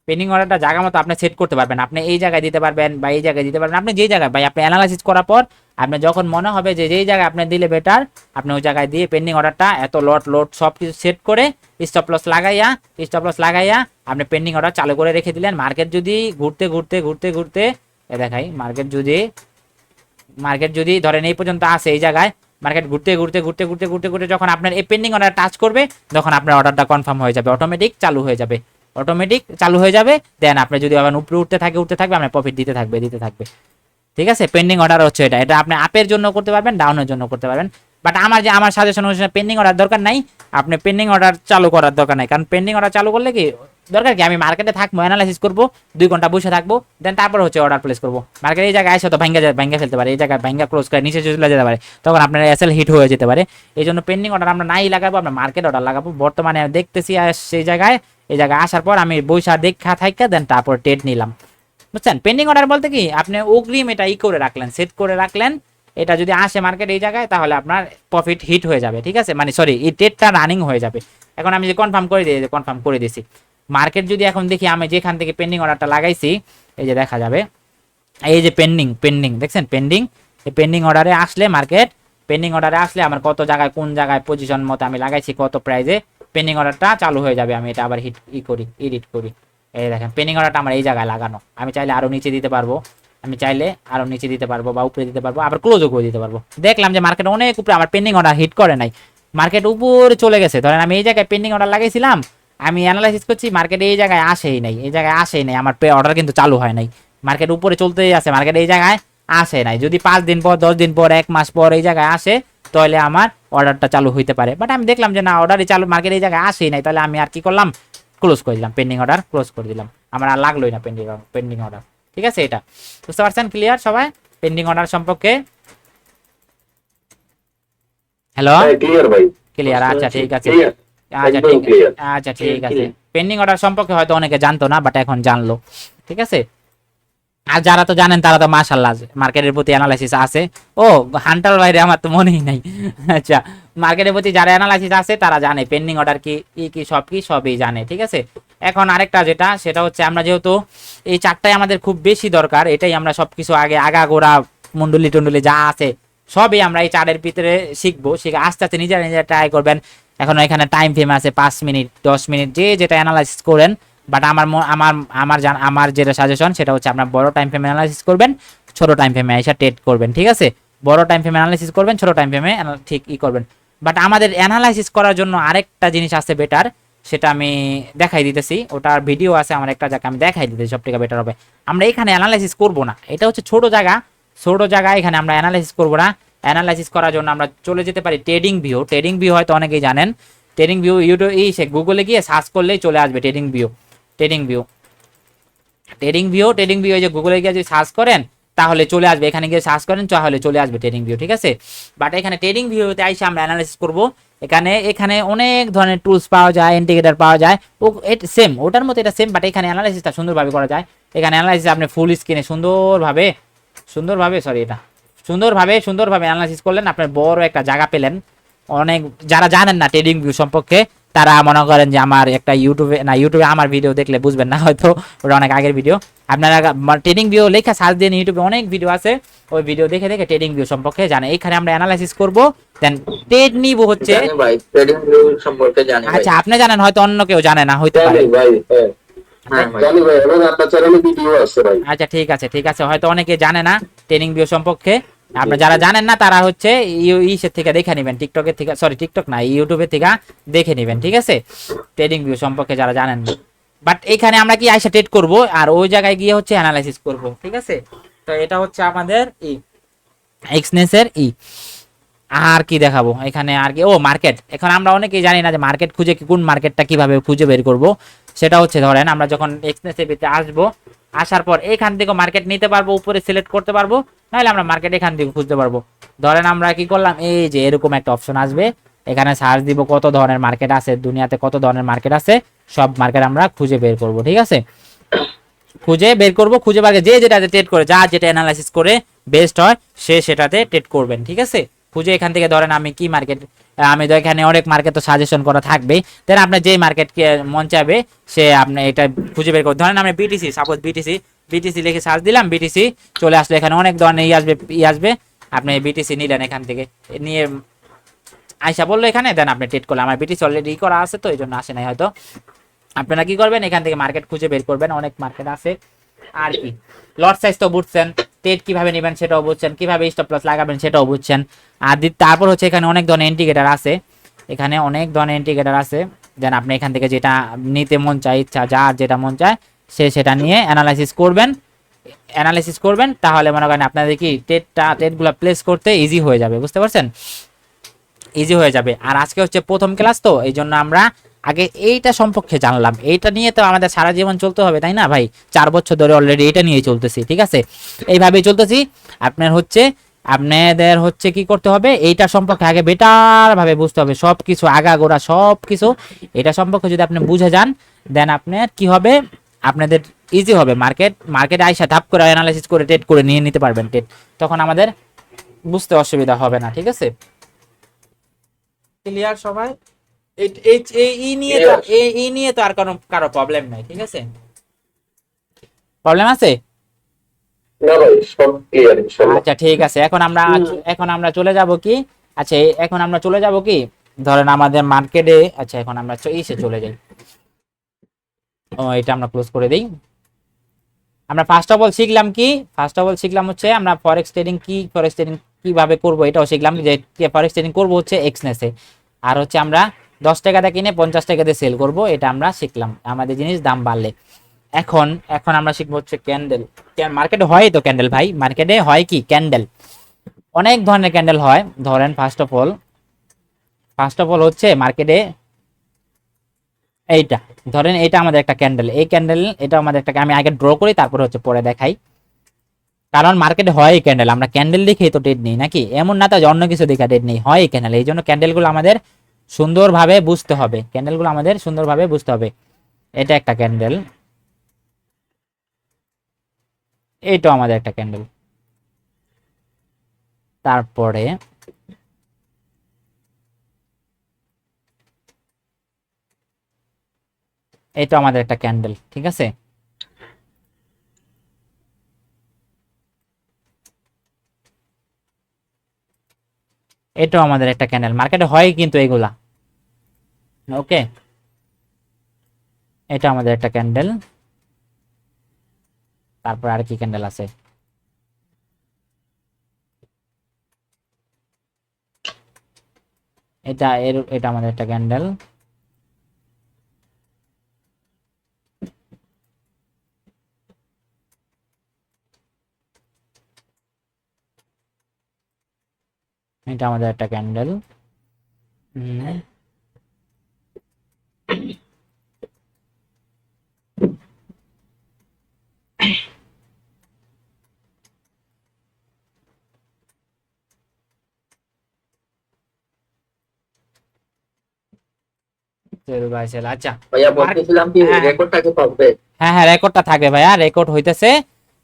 পেন্ডিং অর্ডারটা জায়গা মতো আপনি সেট করতে পারবেন, আপনি এই জায়গায় দিতে পারবেন বা এই জায়গায় দিতে পারবেন, আপনি যেই জায়গায় ভাই আপনি অ্যানালাইসিস করার পর আপনি যখন মনে হবে যে যেই জায়গায় আপনি দিলে বেটার, আপনি ওই জায়গায় দিয়ে পেন্ডিং অর্ডারটা এত লোড সব কিছু সেট করে স্টপ লস লাগাইয়া আপনি পেন্ডিং অর্ডার চালু করে রেখে দিলেন। মার্কেট যদি ঘুরতে দেখাই, মার্কেট যদি ধরেন এই পর্যন্ত আসে এই জায়গায়, মার্কেট ঘুরতে যখন আপনার এই পেন্ডিং অর্ডার টাচ করবে, তখন আপনার অর্ডারটা কনফার্ম হয়ে যাবে, অটোমেটিক চালু হয়ে যাবে। দেন আপনি যদি আবার উপরে উঠতে থাকবে, আপনার প্রফিট দিতে থাকবে, ঠিক আছে। পেন্ডিং অর্ডার হচ্ছে এটা আপনি আপের জন্য করতে পারবেন, ডাউনের জন্য করতে পারবেন। বাট আমার সাজেশন হচ্ছে পেন্ডিং অর্ডার দরকার নাই, আপনি পেন্ডিং অর্ডার চালু করার দরকার নাই, কারণ পেন্ডিং অর্ডার চালু করলে কি দরকার কি, আমি মার্কেটে থাকবো, অ্যানালাইসিস করবো, 2 ঘন্টা বসে থাকবো, দেন তারপর হচ্ছে অর্ডার প্লেস করবো। মার্কেট এই জায়গায় এসে তো ভাঙ্গা ফেলতে পারে, এই জায়গায় ভাঙ্গা ক্লোজ করে নিচে চলে যেতে পারে, তখন আপনার এসএল হিট হয়ে যেতে পারে। এই জন্য পেন্ডিং অর্ডার আমরা নাই লাগাবো, আমরা মার্কেট অর্ডার লাগাবো। বর্তমানে দেখতেছি সেই জায়গায়, এই জায়গায় আসার পর আমি বৈশা দেখা থাকা, দেন তারপর ট্রেড নিলাম, বুঝছেন। পেন্ডিং অর্ডার বলতে কি, আপনি অগ্রিম এটা করে রাখলেন, সেট করে রাখলেন, এটা যদি আসে মার্কেট এই জায়গায়, তাহলে আপনার প্রফিট হিট হয়ে যাবে, ঠিক আছে, মানে সরি এই ট্রেডটা রানিং হয়ে যাবে। এখন আমি যে কনফার্ম করে দিয়েছি, মার্কেট যদি এখন দেখি আমি যেখান থেকে পেন্ডিং অর্ডারটা লাগাইছি, এই যে দেখা যাবে, এই যে পেন্ডিং দেখছেন, এই পেন্ডিং অর্ডারে আসলে আমার কত জায়গায় কোন জায়গায় পজিশন মতো আমি লাগাইছি, কত প্রাইজে পেন্ডিং অর্ডারটা চালু হয়ে যাবে। আমি এটা আবার এডিট করি, এই দেখেন পেন্ডিং অর্ডারটা আমার এই জায়গায় লাগানো, আমি চাইলে আরো নিচে দিতে পারবো, বা উপরে দিতে পারবো, আবার ক্লোজও করে দিতে পারবো। দেখলাম যে মার্কেট অনেক উপরে, আমার পেন্ডিং অর্ডার হিট করে নাই, মার্কেট উপরে চলে গেছে। ধরেন আমি এই জায়গায় পেন্ডিং অর্ডার লাগাইছিলাম, আমি অ্যানালাইসিস করছি, মার্কেট এই জায়গায় আসেই নাই, আমার অর্ডার কিন্তু চালু হয় নাই, মার্কেট উপরে চলতেই আছে, মার্কেট এই জায়গায় আসে নাই। যদি 5 দিন পর, 10 দিন পর, 1 মাস পর এই জায়গায় আসে, তাহলে আমার অর্ডারটা চালু হইতে পারে। বাট আমি দেখলাম যে না, অর্ডারই চালু, মার্কেট এই জায়গায় আসেই নাই, তাহলে আমি আর কি করলাম, ক্লোজ করে দিলাম, পেন্ডিং অর্ডার ক্লোজ করে দিলাম, আমার আর লাগলোই না পেন্ডিং অর্ডার, ঠিক আছে। এটা বুঝতে পারছেন ক্লিয়ার সবাই পেন্ডিং অর্ডার সম্পর্কে? হ্যালো, ক্লিয়ার ভাই, ক্লিয়ার, আচ্ছা ঠিক আছে, আচ্ছা ঠিক আছে। clear. পেন্ডিং অর্ডার সম্পর্কে হয়তো অনেকে জানতো না, বাট এখন জানলো, ঠিক আছে। আর যারা তো জানেন তারা তো মাশাআল্লাহ মার্কেটের প্রতি অ্যানালাইসিস আছে। ও হান্টার বাইরে আমার তো মনেই নাই। আচ্ছা, মার্কেটের প্রতি যারা অ্যানালাইসিস আছে তারা জানে পেন্ডিং অর্ডার কি সবই জানে, ঠিক আছে। এখন আরেকটা সেটা হচ্ছে, আমরা যেহেতু এই চারটাই আমাদের খুব বেশি দরকার, এটাই আমরা সবকিছু আগে আগাগোড়া মন্ডলি টন্ডলি যা আছে সবই আমরা এই চারের ভিতরে শিখবো, শিখে আস্তে আস্তে নিজেরা ট্রাই করবেন। এখন এখানে টাইম ফ্রেম আছে 5 মিনিট 10 মিনিট, যেটা অ্যানালাইসিস করেন। বাট আমার যেটা সাজেশন সেটা হচ্ছে আপনার বড় টাইম ফ্রেম অ্যানালাইসিস করবেন, ছোট টাইম ফ্রেমে এসে ট্রেড করবেন, ঠিক আছে। বড় টাইম ফ্রেমে অ্যানালাইসিস করবেন, ছোট টাইম ফ্রেমে ঠিক করবেন। বাট আমাদের অ্যানালাইসিস করার জন্য আরেকটা জিনিস আছে বেটার, সেটা আমি দেখাই দিতেছি, ওটার ভিডিও আছে আমার একটা, যাকে আমি দেখাই দিতেছি সব থেকে বেটার হবে। আমরা এখানে অ্যানালাইসিস করব না, এটা হচ্ছে ছোট জায়গা, ছোট জায়গায় এখানে আমরা অ্যানালাইসিস করব না। অ্যানালাইসিস করার জন্য আমরা চলে যেতে পারি ট্রেডিং ভিউ। ট্রেডিং ভিউ হয়তো অনেকেই জানেন, ট্রেডিং ভিউ ইউটিউব গুগলে গিয়ে সার্চ করলেই চলে আসবে trading view. Trading view trading view trading view এই যে গুগলে গিয়ে যদি সার্চ করেন তাহলে চলে আসবে, এখানে গিয়ে সার্চ করেন তাহলে চলে আসবে ট্রেডিং ভিউ, ঠিক আছে। বাট এখানে ট্রেডিং ভিউতে আইসে আমরা অ্যানালাইসিস করব। এখানে অনেক ধরনের টুলস পাওয়া যায়, ইন্ডিকেটর পাওয়া যায়, ও সেম ওটার মতো এটা সেম, বাট এখানে অ্যানালাইসিসটা সুন্দরভাবে করা যায়। এখানে অ্যানালাইসিস আপনি ফুল স্ক্রিনে সুন্দরভাবে অ্যানালাইসিস করলেন, আপনার বড় একটা জায়গা পেলেন। অনেক যারা জানেন না ট্রেডিং ভিউ সম্পর্কে তারা মনে করেন যে আমার একটা ইউটিউবে আমার ভিডিও দেখলে বুঝবেন না, হয়তো ওটা অনেক আগের ভিডিও। আপনারা ট্রেডিং ভিউ লেখা সার্চ দিয়ে ইউটিউবে অনেক ভিডিও আছে, ওই ভিডিও দেখে দেখে ট্রেডিং ভিউ সম্পর্কে জানে। এখানে আমরা অ্যানালাইসিস করব, দেন ট্রেড নিব হচ্ছে। জানি ভাই, ট্রেডিং ভিউ সম্পর্কে জানি ভাই। আচ্ছা আপনি জানেন, হয়তো অন্য কেউ জানে না হইতে পারে। জানি ভাই, হ্যাঁ ভাই। জানি ভাই, এবং আপনার চ্যানেলে ভিডিও আছে ভাই। আচ্ছা ঠিক আছে, হয়তো অনেকে জানে না ট্রেনিং ভিউ সম্পর্কে। আপনারা যারা জানেন না তারা হচ্ছে ইসের থেকে দেখে নেবেন, টিকটকের থেকে, সরি টিকটক না, ইউটিউবের থেকে দেখে নেবেন, ঠিক আছে, ট্রেডিং ভিউ সম্পর্কে যারা জানেন না। বাট এখানে আমরা কি আইসা ট্রেড করব, আর ওই জায়গায় গিয়ে হচ্ছে অ্যানালাইসিস করব, ঠিক আছে। তো এটা হচ্ছে আমাদের এক্সনেসের আর কি দেখাবো এখানে, আর কি মার্কেট। এখন আমরা অনেকেই জানি না যে মার্কেট খুঁজে কোন মার্কেটটা কিভাবে খুঁজে বের করব। সেটা হচ্ছে ধরেন আমরা যখন এক্সনেসের ভিতরে আসবো, আসার পর এখান থেকে মার্কেট নিতে পারবো, উপরে সিলেক্ট করতে পারবো, নাহলে আমরা মার্কেট এখান থেকে খুঁজতে পারবো। ধরেন আমরা কি করলাম, এই যে এরকম একটা অপশন আসবে, এখানে সার্চ দিব কত ধরনের মার্কেট আছে দুনিয়াতে, কত ধরনের মার্কেট আছে, সব মার্কেট আমরা খুঁজে বের করব, ঠিক আছে। খুঁজে বের করব, খুঁজে বের যে যেটাতে ট্রেড করে, যা যেটা অ্যানালাইসিস করে বেস্ট হয় সে সেটাতে ট্রেড করবেন, ঠিক আছে। খুঁজে এখান থেকে ধরেন আমি কি মার্কেট, আমি তো এখানে অনেক মার্কেট তো সাজেশন করা থাকবে, দেন আপনার যেই মার্কেটকে মন চাইবে সে আপনি এটা খুঁজে বের করবেন। ধরেন আমরা বিটিসি, সাপোজ বিটিসি লিখে সার্চ দিলাম, বিটিসি চলে আসলো, এখানে অনেক ধরনের আসবে, আপনি বিটিসি নিলেন, এখান থেকে নিয়ে আইসা বললো এখানে, দেন আপনি ট্রেড করলেন। আমার বিটিসি অলরেডি করা আছে তো এই জন্য আসে নাই হয়তো। আপনারা কি করবেন, এখান থেকে মার্কেট খুঁজে বের করবেন, অনেক মার্কেট আছে। আর কি লট সাইজ তো বুঝছেন, ট্রেড কিভাবে নেবেন সেটাও বুঝছেন, কিভাবে স্টপ লস লাগাবেন সেটাও বুঝছেন। আর তারপর হচ্ছে এখানে অনেক ধরনের ইন্ডিকেটর আছে, এখানে অনেক ধরনের ইন্ডিকেটর আছে। দেন আপনি এখান থেকে যেটা নিতে মন চায়, ইচ্ছা যার যেটা মন চায় সে সেটা নিয়ে অ্যানালাইসিস করবেন, তাহলে মনে করেন আপনাদের কি ট্রেডগুলো প্লেস করতে ইজি হয়ে যাবে, বুঝতে পারছেন, ইজি হয়ে যাবে। আর আজকে হচ্ছে প্রথম ক্লাস তো এই জন্য আমরা আগে এইটা সম্পর্কে জানলাম, এইটা নিয়ে তো আমাদের সারা জীবন চলতে হবে তাই না ভাই, 4 বছর ধরে অলরেডি এটা নিয়ে চলতেছি, ঠিক আছে, এইভাবেই চলতেছি। আপনাদের হচ্ছে কি করতে হবে, এইটা সম্পর্কে আগে বেটার ভাবে বুঝতে হবে, সবকিছু আগাগোড়া সবকিছু এটা সম্পর্কে যদি আপনি বুঝে যান, দেন আপনার কি হবে, আপনাদের ইজি হবে, মার্কেট আইসা ধাপ করে অ্যানালাইসিস করে ট্রেড করে নিয়ে নিতে পারবেন ট্রেড, তখন আমাদের বুঝতে অসুবিধা হবে না, ঠিক আছে। ক্লিয়ার সবাই, এই নিয়ে তো আর কারো প্রবলেম নাই, ঠিক আছে, প্রবলেম আছে। না ভাই, সব ক্লিয়ার ইনশাআল্লাহ। আচ্ছা ঠিক আছে, এখন আমরা চলে যাব কি, আচ্ছা এখন আমরা চলে যাব কি, ধরেন আমাদের মার্কেটে, আচ্ছা এখন আমরা চলে যাই, এটা আমরা ক্লোজ করে দেই। আমরা ফার্স্ট অফ অল শিখলাম হচ্ছে আমরা ফরেক্স ট্রেডিং কিভাবে করব, এটাও শিখলাম যে ফরেক্স ট্রেডিং করব হচ্ছে এক্সনেসে, আর হচ্ছে আমরা 10 টাকাতে কিনে 50 টাকাতে সেল করব, এটা আমরা শিখলাম আমাদের জিনিস দাম বাড়লে। এখন আমরা শিখবো হচ্ছে ক্যান্ডেল। মার্কেটে হয় তো ক্যান্ডেল ভাই, মার্কেটে হয় কি ক্যান্ডেল, অনেক ধরনের ক্যান্ডেল হয়। ধরেন ফার্স্ট অফ অল হচ্ছে মার্কেটে এইটা, ধরেন এটা আমাদের একটা ক্যান্ডেল, এই ক্যান্ডেল এটা আমাদের একটা, আমি আগে ড্র করি তারপর হচ্ছে পরে দেখাই, কারণ মার্কেটে হয় ক্যান্ডেল, আমরা ক্যান্ডেল দেখেই তো ট্রেড নেই নাকি, এমন না তো যে অন্য কিছু দেখে ট্রেড নেই, হয় ক্যান্ডেল, এই জন্য ক্যান্ডেলগুলো আমাদের সুন্দরভাবে বুঝতে হবে, এটা একটা ক্যান্ডেল, এইটাও আমাদের একটা ক্যান্ডেল, তারপরে এটা আমাদের একটা ক্যান্ডেল, ঠিক আছে, এটাও আমাদের একটা ক্যান্ডেল, মার্কেটে হয় কিন্তু এগুলা, ওকে, এটা আমাদের একটা ক্যান্ডেল, তারপর আর কি ক্যান্ডেল আছে, এটা আমাদের একটা ক্যান্ডেল। এটা আমাদের একটা ক্যান্ডেল। আচ্ছা ভাইয়া বলতেছিলাম কি হ্যাঁ। রেকর্ডটাকে পাবে? হ্যাঁ হ্যাঁ, রেকর্ডটা থাকবে ভাইয়া, রেকর্ড হইতেছে,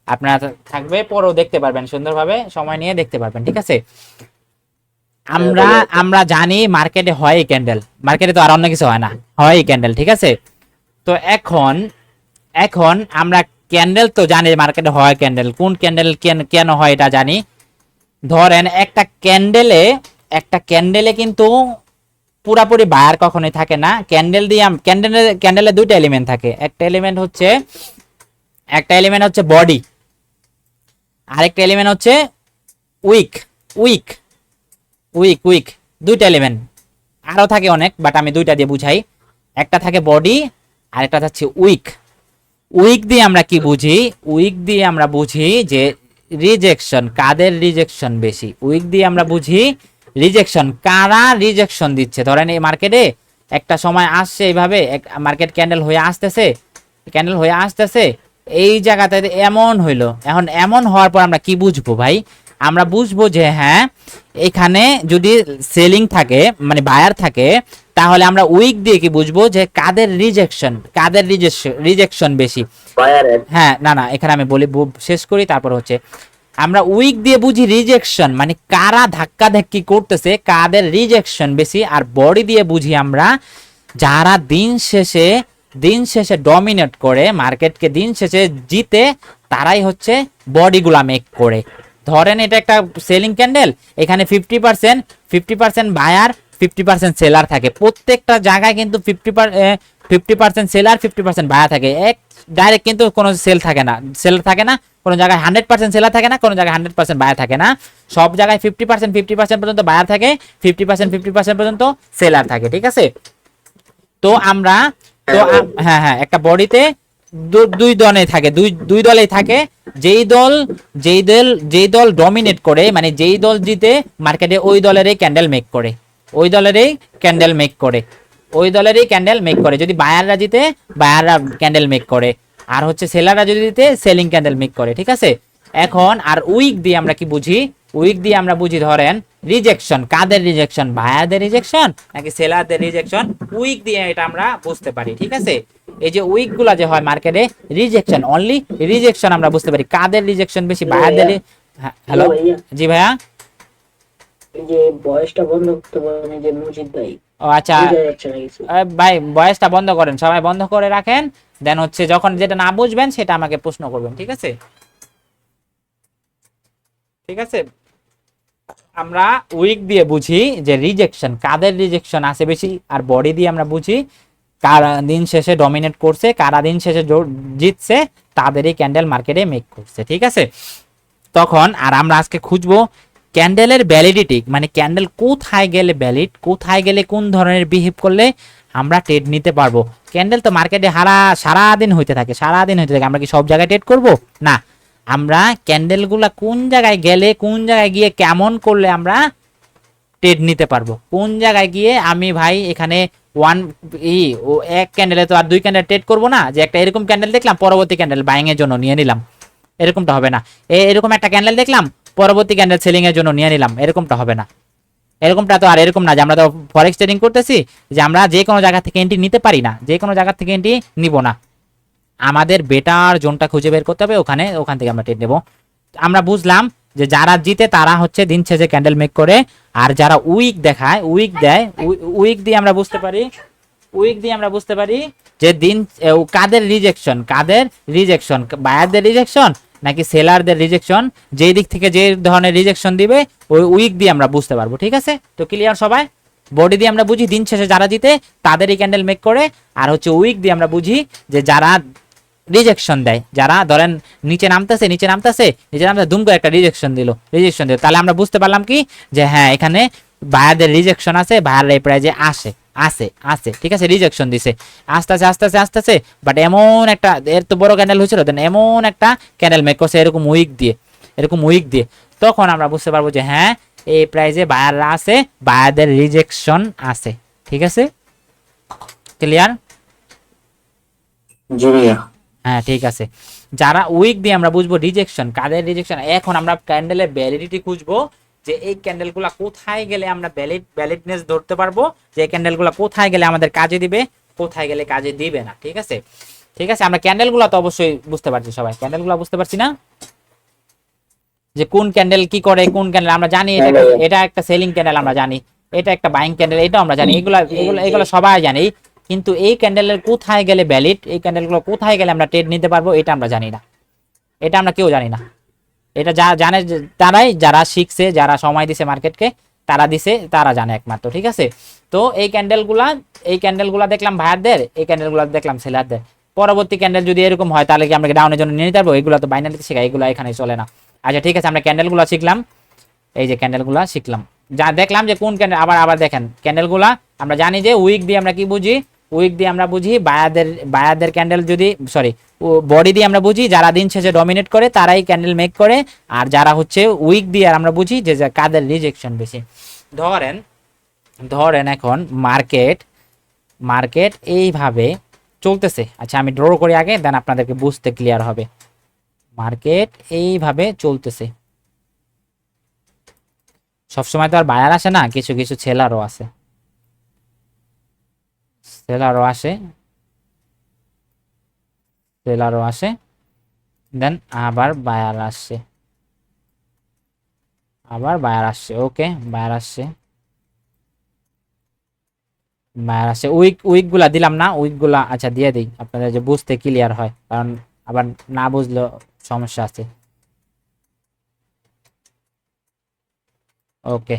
আপনারা থাকবে, পরেও দেখতে পারবেন, সুন্দরভাবে সময় নিয়ে দেখতে পারবেন, ঠিক আছে। আমরা আমরা জানি মার্কেটে হয় ক্যান্ডেল, মার্কেটে তো আর অন্য কিছু হয় না, হয় ক্যান্ডেল, ঠিক আছে। তো এখন এখন আমরা ক্যান্ডেল তো জানি মার্কেটে হয় ক্যান্ডেল, কোন ক্যান্ডেল কেন হয় এটা জানি। ধরেন একটা ক্যান্ডেলে কিন্তু পুরাপুরি বায়ার কখনোই থাকে না। ক্যান্ডেল দিয়ে ক্যান্ডেলে দুইটা এলিমেন্ট থাকে, একটা এলিমেন্ট হচ্ছে বডি, আরেকটা এলিমেন্ট হচ্ছে উইক উইক উইক উইক দুইটা এলিমেন্ট, আরো থাকে অনেক, বাট আমি দুইটা দিয়ে বুঝাই। একটা থাকে বডি, আরেকটা হচ্ছে উইক। উইক দিয়ে আমরা কি বুঝি? উইক দিয়ে আমরা বুঝি যে রিজেকশন, কাদের রিজেকশন বেশি। উইক দিয়ে আমরা বুঝি রিজেকশন, কারা রিজেকশন দিচ্ছে। ধরেন এই মার্কেটে একটা সময় আসছে, এইভাবে মার্কেট ক্যান্ডেল হয়ে আসতেছে, এই জায়গাতে এমন হইলো। এখন এমন হওয়ার পর আমরা কি বুঝবো ভাই? আমরা বুঝবো যে হ্যাঁ, এখানে যদি সেলিং থাকে, মানে বায়ার থাকে, তাহলে আমরা উইক দিয়ে কি বুঝবো যে কাদের রিজেকশন বেশি। হ্যাঁ, না এখানে আমি বলি, শেষ করি, তারপর হচ্ছে আমরা উইক দিয়ে বুঝি রিজেকশন, মানে কারা ধাক্কা ধাক্কি করতেছে, কাদের রিজেকশন বেশি। আর বডি দিয়ে বুঝি আমরা যারা দিন শেষে ডমিনেট করে, মার্কেটকে দিন শেষে জিতে, তারাই হচ্ছে বডিগুলা মেক করে। ধরেন এটা একটা সেলিং ক্যান্ডেল, এখানে 50% বায়ার 50% সেলার থাকে। প্রত্যেকটা জায়গায় কিন্তু 50% সেলার 50% বায়ার থাকে। এক ডাইরেক্ট কিন্তু কোনো সেলার থাকে না, কোনো জায়গায় 100% সেলার থাকে না, কোনো জায়গায় 100% বায়ার থাকে না। সব জায়গায় 50% পর্যন্ত বায়ার থাকে, 50% পর্যন্ত সেলার থাকে, ঠিক আছে। তো আমরা হ্যাঁ একটা বডিতে দুই দলেই থাকে। যেই দল ডমিনেট করে, মানে যেই দল জিতে মার্কেটে, ওই দলেরই ক্যান্ডেল মেক করে। যদি বায়াররা জিতে, বায়াররা ক্যান্ডেল মেক করে, আর হচ্ছে সেলাররা যদি জিতে, সেলিং ক্যান্ডেল মেক করে, ঠিক আছে। এখন আর উইক দিয়ে আমরা কি বুঝি? উইক দিয়ে আমরা বুঝি ধরেন রিজেকশন, কাদের রিজেকশন, বায়ারদের রিজেকশন নাকি সেলারদের রিজেকশন, উইক দিয়ে এটা আমরা বুঝতে পারি, ঠিক আছে। এই যে উইক গুলা যে হয় মার্কেটে, রিজেকশন, অনলি রিজেকশন আমরা বুঝতে পারি, কাদের রিজেকশন বেশি, বায়ারদের। হ্যালো জি ভাইয়া, যে বয়সটা বন্ধ করতে বলেন যে মুজিদ ভাই। ও আচ্ছা ভাই, ভয়েসটা বন্ধ করেন, সবাই বন্ধ করে রাখেন, দেন হচ্ছে যখন যেটা না বুঝবেন সেটা আমাকে প্রশ্ন করবেন, ঠিক আছে। আমরা উইক দিয়ে বুঝি যে রিজেকশন, কাদের রিজেকশন আছে বেশি, আর বডি দিয়ে আমরা বুঝি কারা দিন শেষে ডমিনেট করছে, কারা দিন শেষে জিতছে, তাদেরই ক্যান্ডেল মার্কেটে মেক করছে, ঠিক আছে। তখন আর আমরা আজকে খুঁজবো ক্যান্ডেলের ভ্যালিডিটি, মানে ক্যান্ডেল কোথায় গেলে ভ্যালিড, কোথায় গেলে কোন ধরনের বিহেভ করলে আমরা ট্রেড নিতে পারবো। ক্যান্ডেল তো মার্কেটে সারাদিন হইতে থাকে, আমরা কি সব জায়গায় ট্রেড করব? না, আমরা ক্যান্ডেলগুলা কোন জায়গায় গেলে, কোন জায়গায় গিয়ে কেমন করলে আমরা ট্রেড নিতে পারবো, কোন জায়গায় গিয়ে আমি ভাই এখানে এক ক্যান্ডেলে তো আর দুই ক্যান্ডেল ট্রেড করবো না, যে একটা এরকম ক্যান্ডেল দেখলাম, পরবর্তী ক্যান্ডেল বাইং এর জন্য নিয়ে নিলাম, এরকমটা হবে না। এরকম একটা ক্যান্ডেল দেখলাম, পরবর্তী ক্যান্ডেল সেলিং এর জন্য নিয়ে নিলাম, এরকমটা হবে না। এরকমটা তো আর এরকম না যে আমরা তো ফরেক্স ট্রেডিং করতেছি যে আমরা যে কোনো জায়গা থেকে এন্ট্রি নিতে পারি না, যে কোনো জায়গা থেকে এন্ট্রি নিব না। আমাদের বেটার জোনটা খুঁজে বের করতে হবে, ওখান থেকে আমরা ট্রেড নেব। আমরা বুঝলাম যে যারা জিতে তারা হচ্ছে দিন শেষে ক্যান্ডেল মেক করে, আর যারা উইক দেখায়, উইক দিয়ে আমরা বুঝতে পারি যে কাদের রিজেকশন, বায়ারদের রিজেকশন নাকি সেলারদের রিজেকশন, যেই দিক থেকে যে ধরনের রিজেকশন দিবে ওই উইক দিয়ে আমরা বুঝতে পারবো, ঠিক আছে। তো ক্লিয়ার সবাই? বডি দিয়ে আমরা বুঝি দিন শেষে যারা জিতে তাদেরই ক্যান্ডেল মেক করে, আর হচ্ছে উইক দিয়ে আমরা বুঝি যে যারা রিজেকশন দেয়, যারা ধরেন নিচে নামতেছে দুম করে একটা রিজেকশন দিল, তাহলে আমরা বুঝতে পারলাম কি যে হ্যাঁ, এখানে বায়ারদের রিজেকশন আছে, বায়ার এই প্রাইজে আসে, ঠিক আছে, রিজেকশন দিছে, আস্তে বাট এমন একটা এর তো বড় ক্যান্ডেল হয়েছিল, দেন এমন একটা ক্যান্ডেল মেক করছে এরকম উইক দিয়ে, তখন আমরা বুঝতে পারবো যে হ্যাঁ এই প্রাইজে বায়াররা আছে, বায়ারদের রিজেকশন আছে। ঠিক আছে, ক্লিয়ার? জি ভাইয়া। হ্যাঁ ঠিক আছে, যারা উইক দিয়ে আমরা বুঝবো রিজেকশন, কাদের রিজেকশন। এখন আমরা ক্যান্ডেলের ভ্যালিডিটি খুঁজবো, যে এই ক্যান্ডেলগুলো কোথায় গেলে আমরা ভ্যালিডনেস ধরতে পারবো, যে এই ক্যান্ডেলগুলো কোথায় গেলে আমাদের কাজে দিবে, কোথায় গেলে কাজে দিবে না। ঠিক আছে, আমরা ক্যান্ডেলগুলো তো অবশ্যই বুঝতে পারছি, সবাই ক্যান্ডেলগুলো বুঝতে পারছি না, যে কোন ক্যান্ডেল কি করে, কোন ক্যান্ডেল আমরা জানি এটা একটা সেলিং ক্যান্ডেল, আমরা জানি এটা একটা বাইং ক্যান্ডেল, এটাও আমরা জানি, এগুলো সবাই জানি, কিন্তু এই ক্যান্ডেলের কোথায় গেলে ভ্যালিড, এই ক্যান্ডেলগুলো কোথায় গেলে আমরা ট্রেড নিতে পারবো, এটা আমরা জানি না, এটা আমরা কেউ জানি না। এটা যা জানে তারাই, যারা শিখছে, যারা সময় দিছে মার্কেটকে, তারা জানে একমাত্র। ঠিক আছে, তো এই ক্যান্ডেলগুলা দেখলাম ভাইয়ারদের, এই ক্যান্ডেলগুলা দেখলাম সেলারদের। পরবর্তী ক্যান্ডেল যদি এরকম হয় তাহলে কি আমরা ডাউনের জন্য নিয়ে নিতে পারবো? এগুলো তো বাইনারিতে শেখা, এগুলো এখানে চলে না। আচ্ছা ঠিক আছে, আমরা ক্যান্ডেলগুলো শিখলাম, এই যে ক্যান্ডেলগুলো শিখলাম, যা দেখলাম যে কোন ক্যান্ডেল, আবার দেখেন ক্যান্ডেলগুলা আমরা জানি যে উইক দিয়ে আমরা কি বুঝি, উইক দিয়ে আমরা বুঝি বায়ারদের ক্যান্ডেল, যদি সরি বডি দিয়ে আমরা বুঝি যারা দিন শেষে ডমিনেট করে তারাই ক্যান্ডেল মেক করে, আর যারা হচ্ছে উইক দিয়ে আমরা বুঝি যে কাদের রিজেকশন বেশি। ধরেন এখন মার্কেট এইভাবে চলতেছে। আচ্ছা আমি ড্র করি আগে, দেন আপনাদেরকে বুঝতে ক্লিয়ার হবে। মার্কেট এইভাবে চলতেছে, সবসময় তো আর বায়ার আসে না, কিছু কিছু সেলারও আসে, দেন আবার বায়ার আসছে, ওকে বায়ার আসছে, উইক গুলা দিলাম না, উইক গুলা আচ্ছা দিয়ে দিই আপনাদের যে বুঝতে ক্লিয়ার হয়, কারণ আবার না বুঝলেও সমস্যা আছে। ওকে,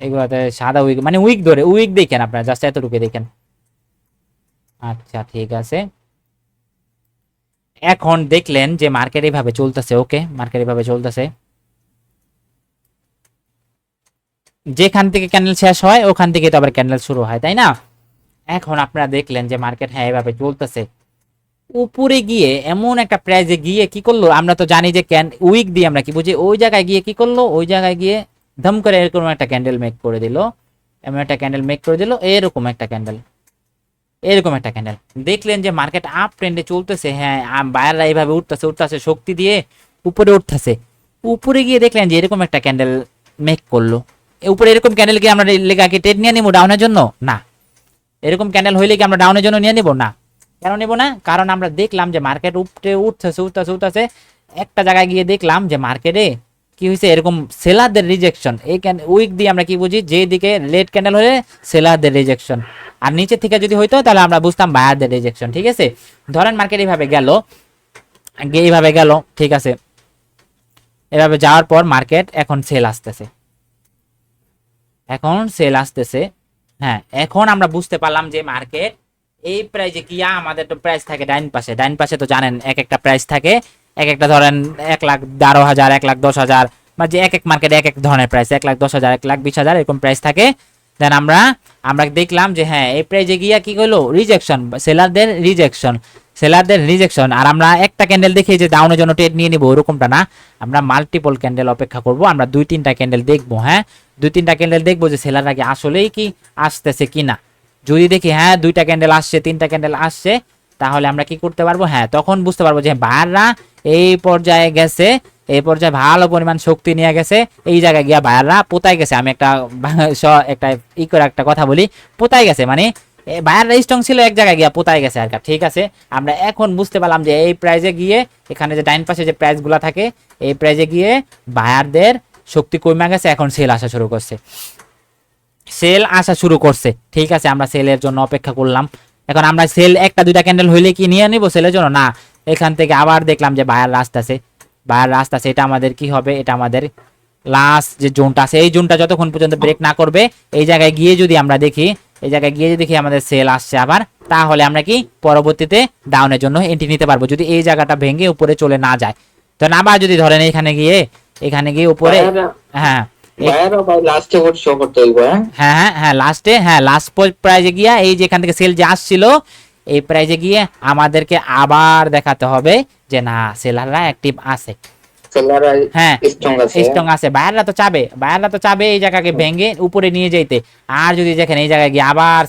এগুলাতে সাদা উইক মানে উইক ধরে উইক দেখেন আপনারা, জাস্ট এতটুকু দেখেন। আচ্ছা ঠিক আছে, এখন দেখলেন যে মার্কেট এইভাবে চলতেছে, ওকে মার্কেট এইভাবে চলতেছে, যেখান থেকে ক্যান্ডেল শেষ হয় ওখান থেকে তো আবার ক্যান্ডেল শুরু হয়, তাই না? এখন আপনারা দেখলেন যে মার্কেট হ্যাঁ এইভাবে চলতেছে, উপরে গিয়ে এমন একটা প্রাইজে গিয়ে কি করলো, আমরা তো জানি যে উইক দিয়ে আমরা কি বুঝি, ওই জায়গায় গিয়ে কি করলো, ওই জায়গায় গিয়ে ধম করে এরকম একটা ক্যান্ডেল মেক করে দিল, এরকম একটা ক্যান্ডেল দেখলেন যে মার্কেট আপ ট্রেন্ডে চলতেছে, হ্যাঁ বায়াররা এইভাবে উঠতেছে শক্তি দিয়ে উপরে উঠতেছে, উপরে গিয়ে দেখলেন যে এরকম একটা ক্যান্ডেল মেক করলো, উপরে এরকম ক্যান্ডেল কি আমরা লেগাকে ট্রেড নিয়ে নিবো ডাউনের জন্য? না। এরকম ক্যান্ডেল হইলে কি আমরা ডাউনের জন্য নিয়ে নিব? না। কেন নেব না? কারণ আমরা দেখলাম যে মার্কেট উঠতেছে, একটা জায়গায় গিয়ে দেখলাম যে মার্কেটে কি হয়েছে, এরকম সেলারদের রিজেকশন। এই উইক দিয়ে আমরা কি বুঝি, যে দিকে রেড ক্যান্ডেল হলে সেলারদের রিজেকশন, আর নিচে থেকে যদি হইতো তাহলে আমরা বুঝতাম বায়ারদের রিজেকশন। ঠিক আছে, ধরেন মার্কেট এইভাবে গেল, ঠিক আছে, এভাবে যাওয়ার পর মার্কেট এখন সেল আসতেছে, হ্যাঁ এখন আমরা বুঝতে পারলাম যে মার্কেট এই প্রাইজে কি, আমাদের তো প্রাইস থাকে ডাইন পাশে তো জানেন এক একটা প্রাইস থাকে, এক একটা ধরেন 1,12,000 1,10,000, বা যে এক মার্কেটে এক এক ধরনের প্রাইস, 1,10,000 1,20,000 এরকম প্রাইস থাকে। দেন আমরা দেখলাম যে হ্যাঁ এই প্রাইজে গিয়া কি হলো, রিজেকশন, সেলারদের রিজেকশন। আর আমরা একটা ক্যান্ডেল দেখি যে ডাউনের জন্য ট্রেড নিয়ে নিব, ওরকমটা না, আমরা মাল্টিপল ক্যান্ডেল অপেক্ষা করব, আমরা 2-3টা ক্যান্ডেল দেখবো, হ্যাঁ 2-3টা ক্যান্ডেল দেখবো যে সেলাররা কি আসলেই কি আসতেছে কিনা। যদি দেখি হ্যাঁ 2টা ক্যান্ডেল আসছে, 3টা ক্যান্ডেল আসছে, তাহলে আমরা কি করতে পারবো, হ্যাঁ তখন বুঝতে পারবো যে বায়াররা এই পর্যায়ে গেছে, এই পর্যায়ে ভালো পরিমাণ শক্তি নিয়ে গেছে, এই জায়গায় গিয়া বায়াররা পোতায় গেছে। আমি একটা কথা বলি, পোতায় গেছে মানে বায়াররা স্ট্রং ছিল, এক জায়গায় গিয়া পোতায় গেছে আর কি। ঠিক আছে, আমরা এখন বুঝতে পারলাম যে এই প্রাইজে গিয়ে, এখানে যে ডাইন পাশে যে প্রাইস গুলা থাকে, এই প্রাইজে গিয়ে বায়ারদের শক্তি কমে গেছে, এখন সেল আসা শুরু করছে। ঠিক আছে, আমরা সেলের জন্য অপেক্ষা করলাম। এখন আমরা সেল 1-2টা ক্যান্ডেল হইলে কি নিয়ে নিব সেলের জন্য? না। এখান থেকে আবার দেখলাম যে বায়ার রাস্তা আছে, এটা আমাদের কি হবে, এটা আমাদের লাস্ট যে জোনটা আছে, এই জোনটা যতক্ষণ পর্যন্ত ব্রেক না করবে, এই জায়গায় গিয়ে যদি আমরা দেখি, আমাদের সেল আসছে আবার, তাহলে আমরা কি পরবর্তীতে ডাউনের জন্য এন্ট্রি নিতে পারবো, যদি এই জায়গাটা ভেঙে উপরে চলে না যায়। তো আবার যদি ধরেন এখানে গিয়ে উপরে, হ্যাঁ ভাইয়ারা ভাই লাস্টে ভোট শো করতে হইব, হ্যাঁ হ্যাঁ লাস্ট প্রাইজে গিয়া এই যে এখান থেকে সেল যে আসছিল এই প্রাইজে গিয়ে আমাদেরকে আবার দেখাতে হবে যে না সেলাররা অ্যাক্টিভ আছে, সেলাররা হ্যাঁ স্ট্রং আছে। স্ট্রং আছে। বায়াররা তো চাবে এই জায়গাকে ভেঙে উপরে নিয়ে যাইতে। আর যদি দেখেন এই জায়গায় গিয়ে আবার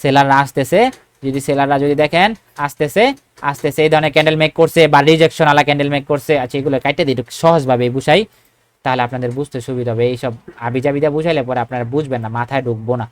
সেলাররা আসতেছে, যদি সেলাররা যদি দেখেন আসতেছে এই ধরনের ক্যান্ডেল মেক করছে বা রিজেকশন আলা ক্যান্ডেল মেক করছে, আচ্ছা এগুলো কাটতে দিই একটু সহজভাবে বুঝাই, তাহলে আপনাদের বুঝতে সুবিধা হবে। এইসব আবিজাবিদা বুঝাইলে পরে আপনারা বুঝবেন না, মাথায় ঢুকবো না,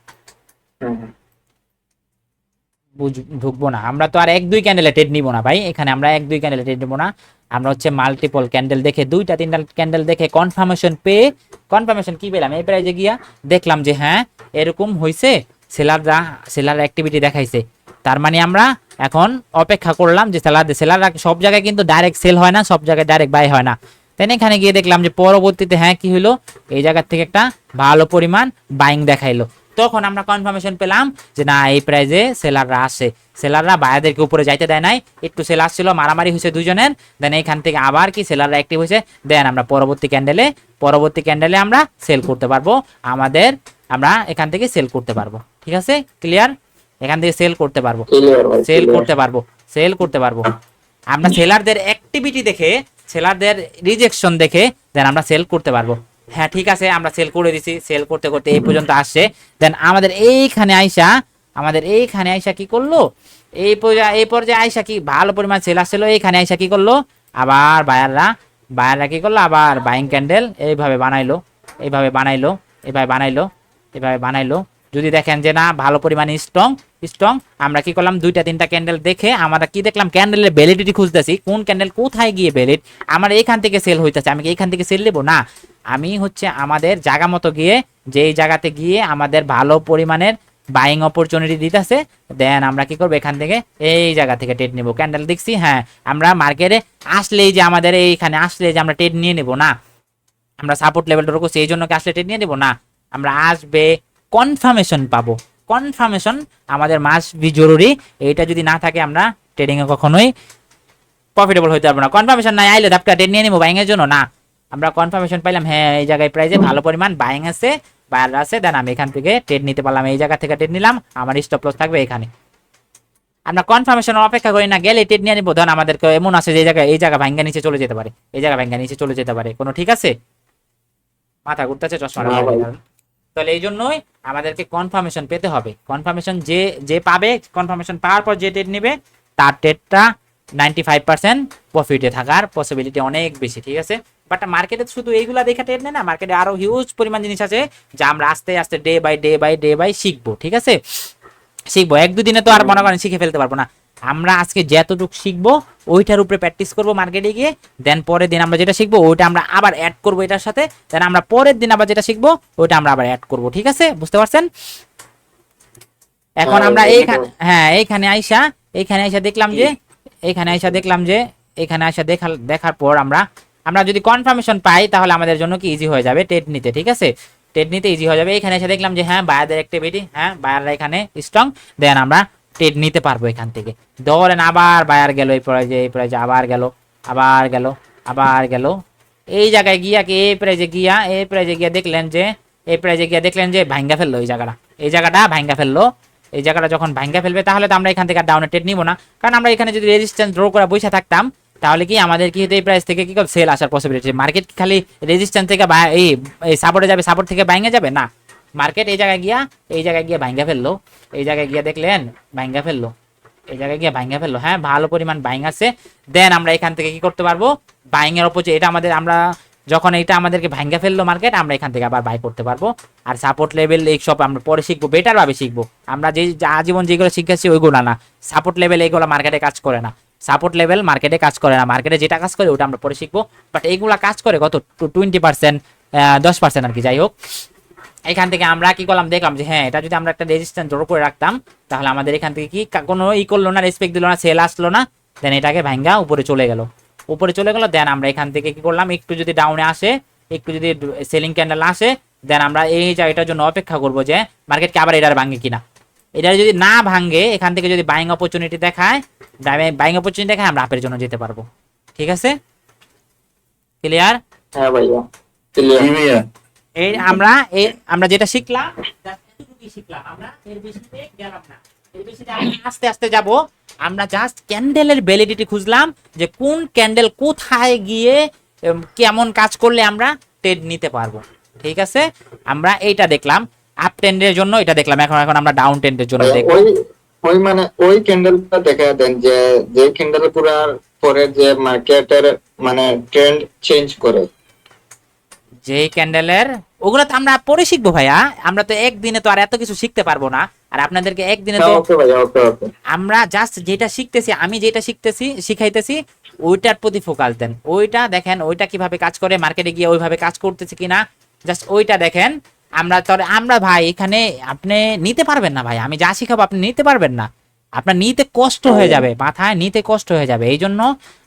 ঢুকবো না। আমরা তো আর 1-2 ক্যান্ডেলে ট্রেড নিব না ভাই, এখানে আমরা 1-2 ক্যান্ডেলে ট্রেড নিব না। আমরা হচ্ছে মাল্টিপল ক্যান্ডেল দেখে 2-3টা ক্যান্ডেল দেখে কনফার্মেশন পেয়ে, কনফার্মেশন কি পেলাম এই প্রাইজে গিয়া দেখলাম যে হ্যাঁ এরকম হইছে, সেলার অ্যাক্টিভিটি দেখাইছে, তার মানে আমরা এখন অপেক্ষা করলাম যে সেলাররা সব জায়গায় কিন্তু ডাইরেক্ট সেল হয় না, সব জায়গায় ডাইরেক্ট বাই হয় না। তাই এখানে গিয়ে দেখলাম যে পরবর্তীতে হ্যাঁ কি হলো, এই জায়গার থেকে একটা ভালো পরিমাণ বাইং দেখাইলো, তখন আমরা কনফার্মেশন পেলাম যে না এই প্রাইজে সেলাররা আসে। সেলাররা বায়ারদেরকে উপরে যাইতে দেয় নাই, একটু সেল আসছিল, মারামারি হয়েছে দুজনের, দেন এইখান থেকে আবার কি সেলাররা অ্যাক্টিভ হয়েছে, দেন আমরা পরবর্তী ক্যান্ডেলে আমরা সেল করতে পারবো, আমরা এখান থেকে সেল করতে পারবো। ঠিক আছে, ক্লিয়ার? এখান থেকে সেল করতে পারবো, সেল করতে পারবো। আমরা সেলারদের অ্যাক্টিভিটি দেখে, সেলারদের রিজেকশন দেখে দেন আমরা সেল করতে পারবো। হ্যাঁ ঠিক আছে, আমরা সেল করে দিছি, সেল করতে করতে এই পর্যন্ত আসছে, দেন আমাদের এইখানে আইসা কি করলো, এই পর্যায়ে আইসা কি ভালো পরিমাণ সেল আসছিল, এইখানে আইসা কি করলো, আবার বায়াররা কি করলো, আবার বাইং ক্যান্ডেল এইভাবে বানাইলো। যদি দেখেন যে না ভালো পরিমাণে স্ট্রং, আমরা কি করলাম 2-3টা ক্যান্ডেল দেখে আমরা কি দেখলাম, ক্যান্ডেলের ভ্যালিডিটি খুঁজতেছি, কোন ক্যান্ডেল কোথায় গিয়ে ভ্যালিড, আমার এইখান থেকে সেল হইতেছে, আমি কি এইখান থেকে সেল নেবো না, আমি হচ্ছে আমাদের জায়গা মতো গিয়ে যেই জায়গাতে গিয়ে আমাদের ভালো পরিমাণের বাইং অপরচুনিটি দিতেছে, দেন আমরা কি করবো এখান থেকে এই জায়গা থেকে ট্রেড নেবো। ক্যান্ডেল দেখছি, হ্যাঁ আমরা মার্কেটে আসলেই যে আমাদের এইখানে আসলে যে আমরা ট্রেড নিয়ে নেবো না, আমরা সাপোর্ট লেভেলটা রয়েছে এই জন্য কি আসলে ট্রেড নিয়ে নেবো না, আমরা আসবে কনফার্মেশন পাবো, কনফার্মেশন আমাদের মাস্ট বি জরুরি, এইটা যদি না থাকে আমরা ট্রেডিং এ কখনোই প্রফিটেবল হতে পারবো না। কনফার্মেশন নাই আইলে ধাপটা ট্রেড নিয়ে নেবো বাইং এর জন্য না, আমরা কনফার্মেশন পাইলাম হ্যাঁ এই জায়গায় প্রাইজে ভালো পরিমাণ বাইং আছে, বায়ার আছে, দেন আমি এখান থেকে ট্রেড নিতে পারলাম, এই জায়গা থেকে ট্রেড নিলাম, আমার স্টপ লস থাকবে এখানে। আমরা কনফার্মেশন অপেক্ষা করি না, গেলে ট্রেড নিয়ে নিবো, ধর আমাদেরকে এমন আছে যে এই জায়গা ভাঙ্গা নিচে চলে যেতে পারে, এই জায়গা ভাঙ্গা নিচে চলে যেতে পারে, কোনো ঠিক আছে? মাথা ঘুরতেছে, চশমা তাহলে এই জন্যই আমাদেরকে কনফার্মেশন পেতে হবে। কনফার্মেশন যে পাবে, কনফার্মেশন পাওয়ার পর যে ট্রেড নেবে তার ট্রেডটা 95% প্রফিটে থাকার পসিবিলিটি অনেক বেশি। ঠিক আছে, বাট মার্কেটে শুধু এইগুলা দেখে ট্রেড নেয় না, মার্কেটে আরো হিউজ পরিমাণ জিনিস আছে যা আমরা আস্তে আস্তে ডে বাই শিখবো। ঠিক আছে, শিখবো, 1-2 দিনে তো আর মনে করেন শিখে ফেলতে পারবো না, আমরা আজকে যতটুকু শিখবো ওইটার উপরে প্র্যাকটিস করবো মার্কেটে গিয়ে, দেন পরের দিন আমরা যেটা শিখবো ওইটা আমরা আবার অ্যাড করবো এটার সাথে, দেন আমরা পরের দিন আবার যেটা শিখবো ওইটা আমরা আবার অ্যাড করবো। ঠিক আছে, বুঝতে পারছেন? এখন আমরা এইখানে আইসা দেখলাম যে এখানে আইসা দেখার পর আমরা যদি কনফার্মেশন পাই তাহলে আমাদের জন্য কি ইজি হয়ে যাবে ট্রেড নিতে। ঠিক আছে, ট্রেড নিতে ইজি হয়ে যাবে। এখানে এসে দেখলাম যে হ্যাঁ বায়ারদের অ্যাক্টিভিটি, হ্যাঁ বায়াররা এখানে স্ট্রং, দেন আমরা ট্রেড নিতে পারবো এখান থেকে। ধরেন আবার বায়ার গেল এই প্রাইজে আবার গেল এই জায়গায় গিয়া কি এই প্রাইজে গিয়া দেখলেন যে ভাঙ্গা ফেললো এই জায়গাটা ভাঙ্গা ফেললো। এই জায়গাটা যখন ভাঙ্গা ফেলবে তাহলে তো আমরা এখান থেকে ডাউনে ট্রেড নিব না, কারণ আমরা এখানে যদি রেজিস্ট্যান্স ড্র করে বসে থাকতাম তাহলে কি আমাদের কি হতো, এই প্রাইস থেকে কি সেল আসার পসিবিলিটি, মার্কেট খালি রেজিস্ট্যান্স থেকে এই সাপোর্টে যাবে, সাপোর্ট থেকে ভাঙ্গা যাবে না, মার্কেট এই জায়গায় গিয়া ভাঙ্গা ফেললো, এই জায়গায় গিয়া দেখলেন ভাঙ্গা ফেললো, হ্যাঁ ভালো পরিমাণ বাইং আছে, দেন আমরা এখান থেকে কি করতে পারবো, বাইং এর অপোজিট এটা আমরা যখন এটা আমাদেরকে ভাঙ্গা ফেললো মার্কেট, আমরা এখান থেকে আবার বাই করতে পারবো। আর সাপোর্ট লেভেল এই সব আমরা পরে শিখবো, বেটার ভাবে শিখবো, আমরা যে আজীবন যেগুলো শিখেছি ওইগুলো না, সাপোর্ট লেভেল এইগুলো মার্কেটে কাজ করে না, মার্কেটে যেটা কাজ করে ওটা আমরা পরে শিখবো, বাট এইগুলা কাজ করে কত 20%, 10% আর কি, যাই হোক। এখান থেকে আমরা কি করলাম, দেখলাম যে হ্যাঁ এটা যদি আমরা একটা রেজিস্ট্যান্স ড্র করে রাখতাম তাহলে আমাদের এখান থেকে কি কোনো করলো না, রেসপেক্ট দিল না, সেল আসলো না, দেন এটাকে ভাঙ্গা উপরে চলে গেল, দেন আমরা এখান থেকে কি করলাম, একটু যদি ডাউনে আসে, একটু যদি সেলিং ক্যান্ডেল আসে, দেন আমরা এই জায়গাটার জন্য অপেক্ষা করবো যে মার্কেটকে আবার এটার ভাঙে কিনা, এটা যদি না ভাঙে এখান থেকে যদি বাইং অপরচুনিটি দেখায় আমরা আপের জন্য যেতে পারবো। ঠিক আছে, ক্লিয়ার? হ্যাঁ ভাইয়া ক্লিয়ার। এই আমরা আমরা যেটা শিখলাম just এতটুকুই শিখলাম, আমরা এর বেশিতে গেলাম না, এর বেশিতে আমরা আস্তে আস্তে যাব। আমরা জাস্ট ক্যান্ডেলের ভ্যালিডিটি খুঁজলাম যে কোন ক্যান্ডেল কোথায় গিয়ে কেমন কাজ করলে আমরা ট্রেড নিতে পারবো। ঠিক আছে, আমরা এইটা দেখলাম আপ ট্রেন্ডের জন্য, এটা দেখলাম। এখন এখন আমরা ডাউন ট্রেন্ডের জন্য দেখব। ওই ওই মানে ওই ক্যান্ডেলটা দেখা দেন যে যে ক্যান্ডেল পুরার পরে যে মার্কেটের মানে ট্রেন্ড চেঞ্জ করে, যে ক্যান্ডেলের ওগুলো তো আমরা পরে শিখবো ভাইয়া, আমরা তো একদিনে তো আর এত কিছু শিখতে পারবো না, আর আপনাদেরকে একদিনে তো ওকে ভাই, ওকে ওকে। আমরা জাস্ট যেটা শিখতেছি, আমি যেটা শিখতেছি শিখাইতেছি ওইটার প্রতি ফোকাস দেন। ওইটা দেখেন ওইটা কিভাবে কাজ করে, মার্কেটে গিয়ে ওইভাবে কাজ করতেছে কিনা, জাস্ট ওইটা দেখেন। আমরা ভাই এখানে আপনি নিতে পারবেন না ভাই, আমি যা শিখাবো আপনি নিতে পারবেন না, আপনার নিতে কষ্ট হয়ে যাবে, মাথায় নিতে কষ্ট হয়ে যাবে। এই জন্য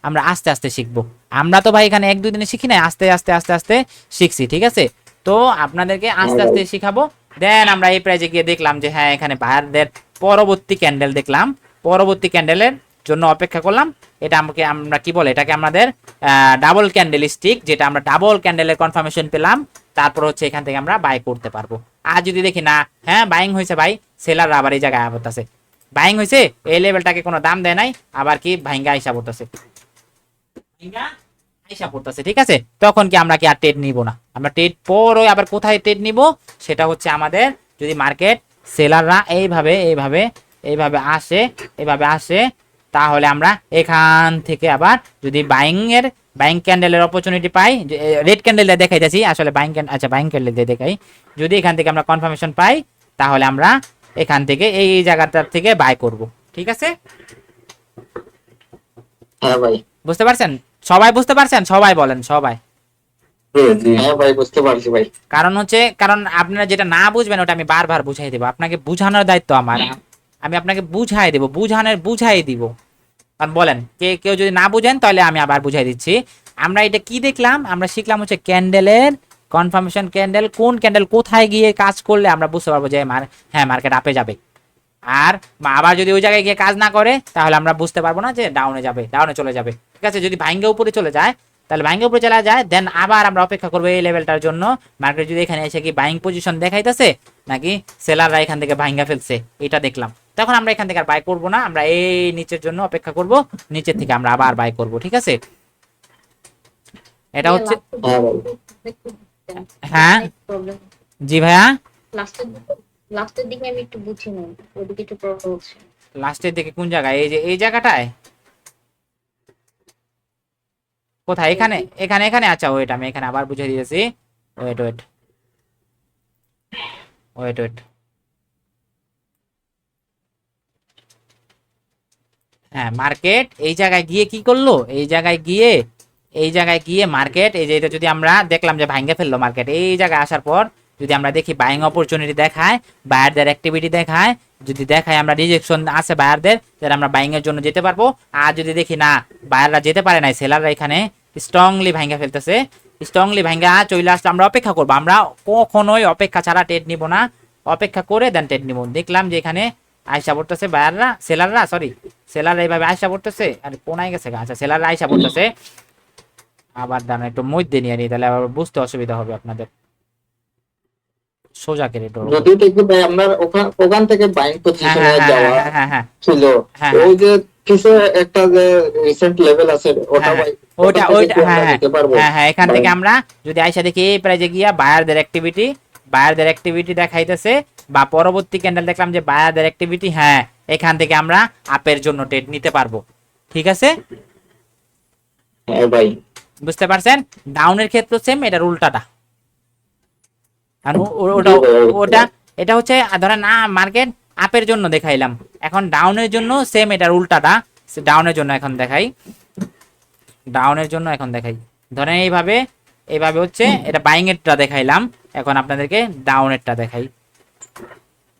আমরা আস্তে আস্তে শিখবো। আমরা তো ভাই এখানে 1-2 দিনে শিখি না, আস্তে আস্তে আস্তে আস্তে শিখছি। ঠিক আছে, তো আপনাদেরকে আস্তে আস্তে শিখাবো। দেন আমরা এই প্রাইজে গিয়ে দেখলাম যে হ্যাঁ এখানে বায়ারদের পরবর্তী ক্যান্ডেল দেখলাম, পরবর্তী ক্যান্ডেলের জন্য অপেক্ষা করলাম। এটা আমাকে আমরা কি বলে, এটাকে আমাদের ডাবল ক্যান্ডেল স্টিক, যেটা আমরা ডাবল ক্যান্ডেলের কনফার্মেশন পেলাম। তারপর হচ্ছে এখান থেকে আমরা বাই করতে পারবো। আর যদি দেখি না হ্যাঁ বাইং হয়েছে ভাই, সেলার আবার এই জায়গায় আছে, বাইং হয়েছে, এই লেভেলটাকে কোনো দাম দেয় নাই, আবার কি ভাইঙ্গা আইসা পড়তেছে, ঠিক আছে, তখন কি আমরা কি আর ট্রেড নিব না, আমরা ট্রেড পরে আবার কোথায় ট্রেড নিব, সেটা হচ্ছে আমাদের যদি মার্কেট সেলাররা এইভাবে এইভাবে এইভাবে আসে, এইভাবে আসে, তাহলে আমরা এখান থেকে আবার যদি বাইং ক্যান্ডেলের অপরচুনিটি পাই, রেড ক্যান্ডেল দেখাইতেছি আসলে বাইং ক্যান্ডেল, আচ্ছা বাইং ক্যান্ডেল দিয়ে দেখাই, যদি এখান থেকে আমরা কনফার্মেশন পাই তাহলে আমরা এখান থেকে এই জায়গাটার থেকে বাই করব। ঠিক আছে, হ্যাঁ ভাই, বুঝতে পারছেন? সবাই বুঝতে পারছেন? সবাই বলেন, সবাই। হ্যাঁ ভাই বুঝতে পারছি ভাই। কারণ হচ্ছে, কারণ আপনারা যেটা না বুঝবেন ওটা আমি বারবার বুঝাই দেবো, আপনাকে বুঝানোর দায়িত্ব আমার, আমি আপনাকে বুঝাই দেবো, বুঝাই দিব। কারণ বলেন কেউ যদি না বুঝেন তাহলে আমি আবার বুঝাই দিচ্ছি। আমরা এটা কি দেখলাম, আমরা শিখলাম হচ্ছে ক্যান্ডেলের কনফার্মেশন, ক্যান্ডেল কোন ক্যান্ডেল কোথায় গিয়ে কাজ করলে আমরা বুঝতে পারবো যে হ্যাঁ মার্কেট আপে যাবে। আর আবার যদি ওই জায়গায় গিয়ে কাজ না করে তাহলে আমরা বুঝতে পারবো না যে ডাউনে যাবে, ডাউনে চলে যাবে। ঠিক আছে, যদি ভাঙ্গা উপরে চলে যায় তাহলে ভাঙ্গা উপরে চলে যায়, দেন আবার আমরা অপেক্ষা করবো এই লেভেলটার জন্য। মার্কেট যদি এখানে এসে কি বাইং পজিশন দেখাইতেছে নাকি সেলাররা এখান থেকে ভাঙ্গা ফেলছে, এটা দেখলাম, তখন আমরা এখান থেকে আর বাই করবো না, আমরা এই নিচের জন্য অপেক্ষা করব, নিচের থেকে আমরা আবার বাই করব। ঠিক আছে, এটা হচ্ছে হ্যাঁ ভাই, হ্যাঁ জি ভাইয়া, লাস্টের দিকে আমি একটু বুঝি না, ওদিকে একটু প্রবলেম হচ্ছে। লাস্টের দিকে কোন জায়গায়, এই যে এই জায়গাটায় কোথায়, এখানে এখানে এখানে আচ্ছা ওয়েট, আমি এখানে আবার বুঝিয়ে দিয়েছি, ওয়েট ওয়েট ওয়েট ওয়েট, হ্যাঁ মার্কেট এই জায়গায় গিয়ে কি করলো, এই জায়গায় গিয়ে মার্কেট এই যে এটা যদি আমরা দেখলাম যে ভাঙ্গে ফেললো মার্কেট, এই জায়গায় আসার পর যদি আমরা দেখি বাইং অপরচুনিটি দেখায়, বায়ারদের অ্যাক্টিভিটি দেখায়, যদি দেখায় আমরা রিজেকশন আছে বায়ারদের, যারা আমরা বাইং এর জন্য যেতে পারবো। আর যদি দেখি না বায়াররা যেতে পারে নাই, সেলাররা এখানে স্ট্রংলি ভাঙ্গা ফেলতেছে, স্ট্রংলি ভাঙ্গা চলে আসলে আমরা অপেক্ষা করবো, আমরা কখনোই অপেক্ষা ছাড়া ট্রেড নিব না, অপেক্ষা করে দেন ট্রেড নিব। দেখলাম যে এখানে আয়সা পড়তেছে বায়াররা, সেলাররা এইভাবে আয়সা পড়তেছে, আর কোনায় গেছে, আচ্ছা সেলাররা আয়সা পড়তেছে, আবার দাঁড়ান একটু মধ্যে নিয়ে নিই, তাহলে আবার বুঝতে অসুবিধা হবে আপনাদের। সোজা করে যদি দেখি ভাই আপনার ওখান থেকে বাইং পজিশনে যাওয়া ছিল, ওই যে কিছু একটা যে রিসেন্ট লেভেল আছে ওটা ভাই, ওটা হ্যাঁ এখান থেকে আমরা যদি আইসা দেখি এই প্রাইজে গিয়া বায়ারদের অ্যাক্টিভিটি দেখাইতেছে, বা পরবর্তী ক্যান্ডেল দেখলাম যে বায়ারদের অ্যাক্টিভিটি, হ্যাঁ এখান থেকে আমরা আপের জন্য ট্রেড নিতে পারবো। ঠিক আছে, হ্যাঁ ভাই বুঝতে পারছেন? ডাউনের ক্ষেত্রে সেম, এটার উল্টাটা, ওটা এটা হচ্ছে ধরেন না মার্কেট আপের জন্য দেখাইলাম, এখন ডাউনের জন্য সেম এটার উল্টাটা, ডাউনের জন্য এখন দেখাই, ধরেন এইভাবে হচ্ছে এটা বাইং এরটা দেখাইলাম, এখন আপনাদেরকে ডাউনেরটা দেখাই।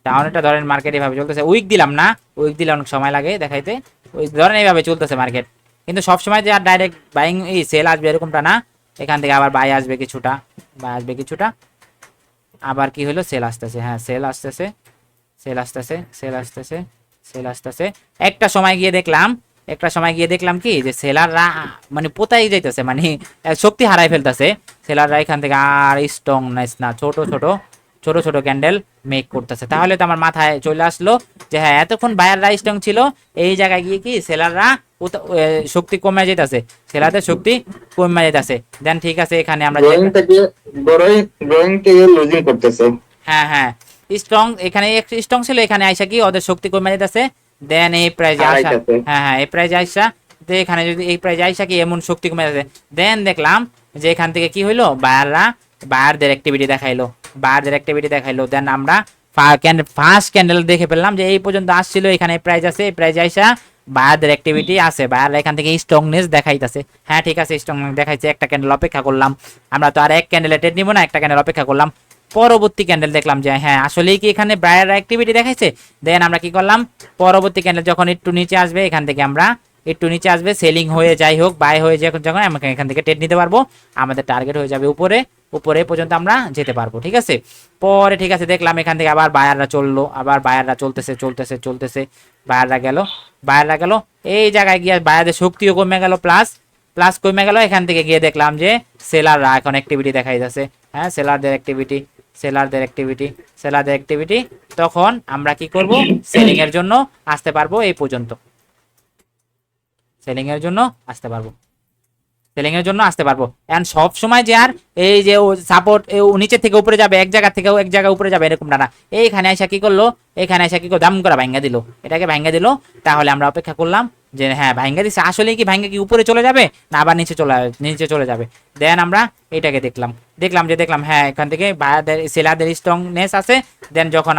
ডাউনেরটা ধরেন মার্কেট এইভাবে চলতেছে, উইক দিলাম না, উইক দিলে অনেক সময় লাগে দেখাইতে, ওই ধরেন এইভাবে চলতেছে মার্কেট, কিন্তু সবসময় যে আর ডাইরেক্ট বাইং এই সেল আসবে এরকমটা না, এখান থেকে আবার বাই আসবে কিছুটা, আবার কি হলো সেল আসতেছে, হ্যাঁ সেল আসতেছে, একটা সময় গিয়ে দেখলাম একটা সময় গিয়ে দেখলাম কি যে সেলাররা মানে পোতাই যাইতেছে, মানে শক্তি হারাই ফেলতেছে সেলাররা এখান থেকে, আর স্ট্রংনেস না, ছোট ছোট ক্যান্ডেল মেক করতেছে। তাহলে তো আমার মাথায় চলে আসলো যে হ্যাঁ, এতক্ষণ বায়াররা স্ট্রং ছিল, এই জায়গায় গিয়ে কি সেলাররা শক্তি কমে যেতেছে, সেলারদের শক্তি কমে যেতেছে। দেন ঠিক আছে, এখানে আমরা গ্রোয়িং থেকে লুজিং করতেছে। হ্যাঁ স্ট্রং, এখানে স্ট্রং ছিল, এখানে আইসা কি ওদের শক্তি কমে যেতেছে। দেন এই প্রাইজে আসা, হ্যাঁ এই প্রাইজে আইসা, তো এখানে যদি এই প্রাইজে আইসা কি এমন শক্তি কমে যাচ্ছে। দেন দেখলাম যে এখান থেকে কি হইলো, বায়ারদের অ্যাক্টিভিটি দেখাইলো। দেন আমরা ফার্স্ট ক্যান্ডেল দেখে পেলাম যে এই পর্যন্ত আসছিল, এখানে প্রাইজ আছে, এই প্রাইজে আইসা বায়ারদের অ্যাক্টিভিটি আছে, বায়াররা এখান থেকে স্ট্রংনেস দেখাইতেছে। হ্যাঁ ঠিক আছে, স্ট্রংনেস দেখাইছে, একটা ক্যান্ডেল অপেক্ষা করলাম, আমরা তো আর এক ক্যান্ডেলে ট্রেড নিব না, একটা ক্যান্ডেল অপেক্ষা করলাম। পরবর্তী ক্যান্ডেল দেখলাম যে হ্যাঁ আসলেই কি এখানে বায়াররা অ্যাক্টিভিটি দেখাইছে। দেন আমরা কি করলাম, পরবর্তী ক্যান্ডেল যখন একটু নিচে আসবে, এখান থেকে আমরা একটু নিচে আসবে, সেলিং হয়ে যাই হোক বাই হয়ে যখন আমরা এখান থেকে ট্রেড নিতে পারবো, আমাদের টার্গেট হয়ে যাবে উপরে পর্যন্ত আমরা যেতে পারবো। ঠিক আছে, পরে ঠিক আছে দেখলাম এখান থেকে আবার বায়াররা চললো, আবার বায়াররা চলতেছে, বায়াররা গেল এই জায়গায় গিয়ে বায়ারদের শক্তিও কমে গেল, প্লাস কমে গেল। এখান থেকে গিয়ে দেখলাম যে সেলাররা এখন অ্যাক্টিভিটি দেখাই যাচ্ছে। হ্যাঁ, সেলারদের অ্যাক্টিভিটি, তখন আমরা কি করব, সেলিং এর জন্য আসতে পারবো, এই পর্যন্ত সেলিং এর জন্য আসতে পারবো। এন্ড সব সময় যে আর এই যে সাপোর্ট নিচে থেকে উপরে যাবে, এক জায়গা উপরে যাবে এরকম না, এইখানে আইসা কি করলো, দাম করে ভাঙ্গা দিল, এটাকে ভাঙ্গা দিল। তাহলে আমরা অপেক্ষা করলাম যে হ্যাঁ ভাঙ্গা দিচ্ছে, আসলে কি ভাঙ্গা কি উপরে চলে যাবে না আবার নিচে চলে যাবে। দেন আমরা এটাকে দেখলাম হ্যাঁ এখান থেকে সেলারদের স্ট্রংনেস আছে। দেন যখন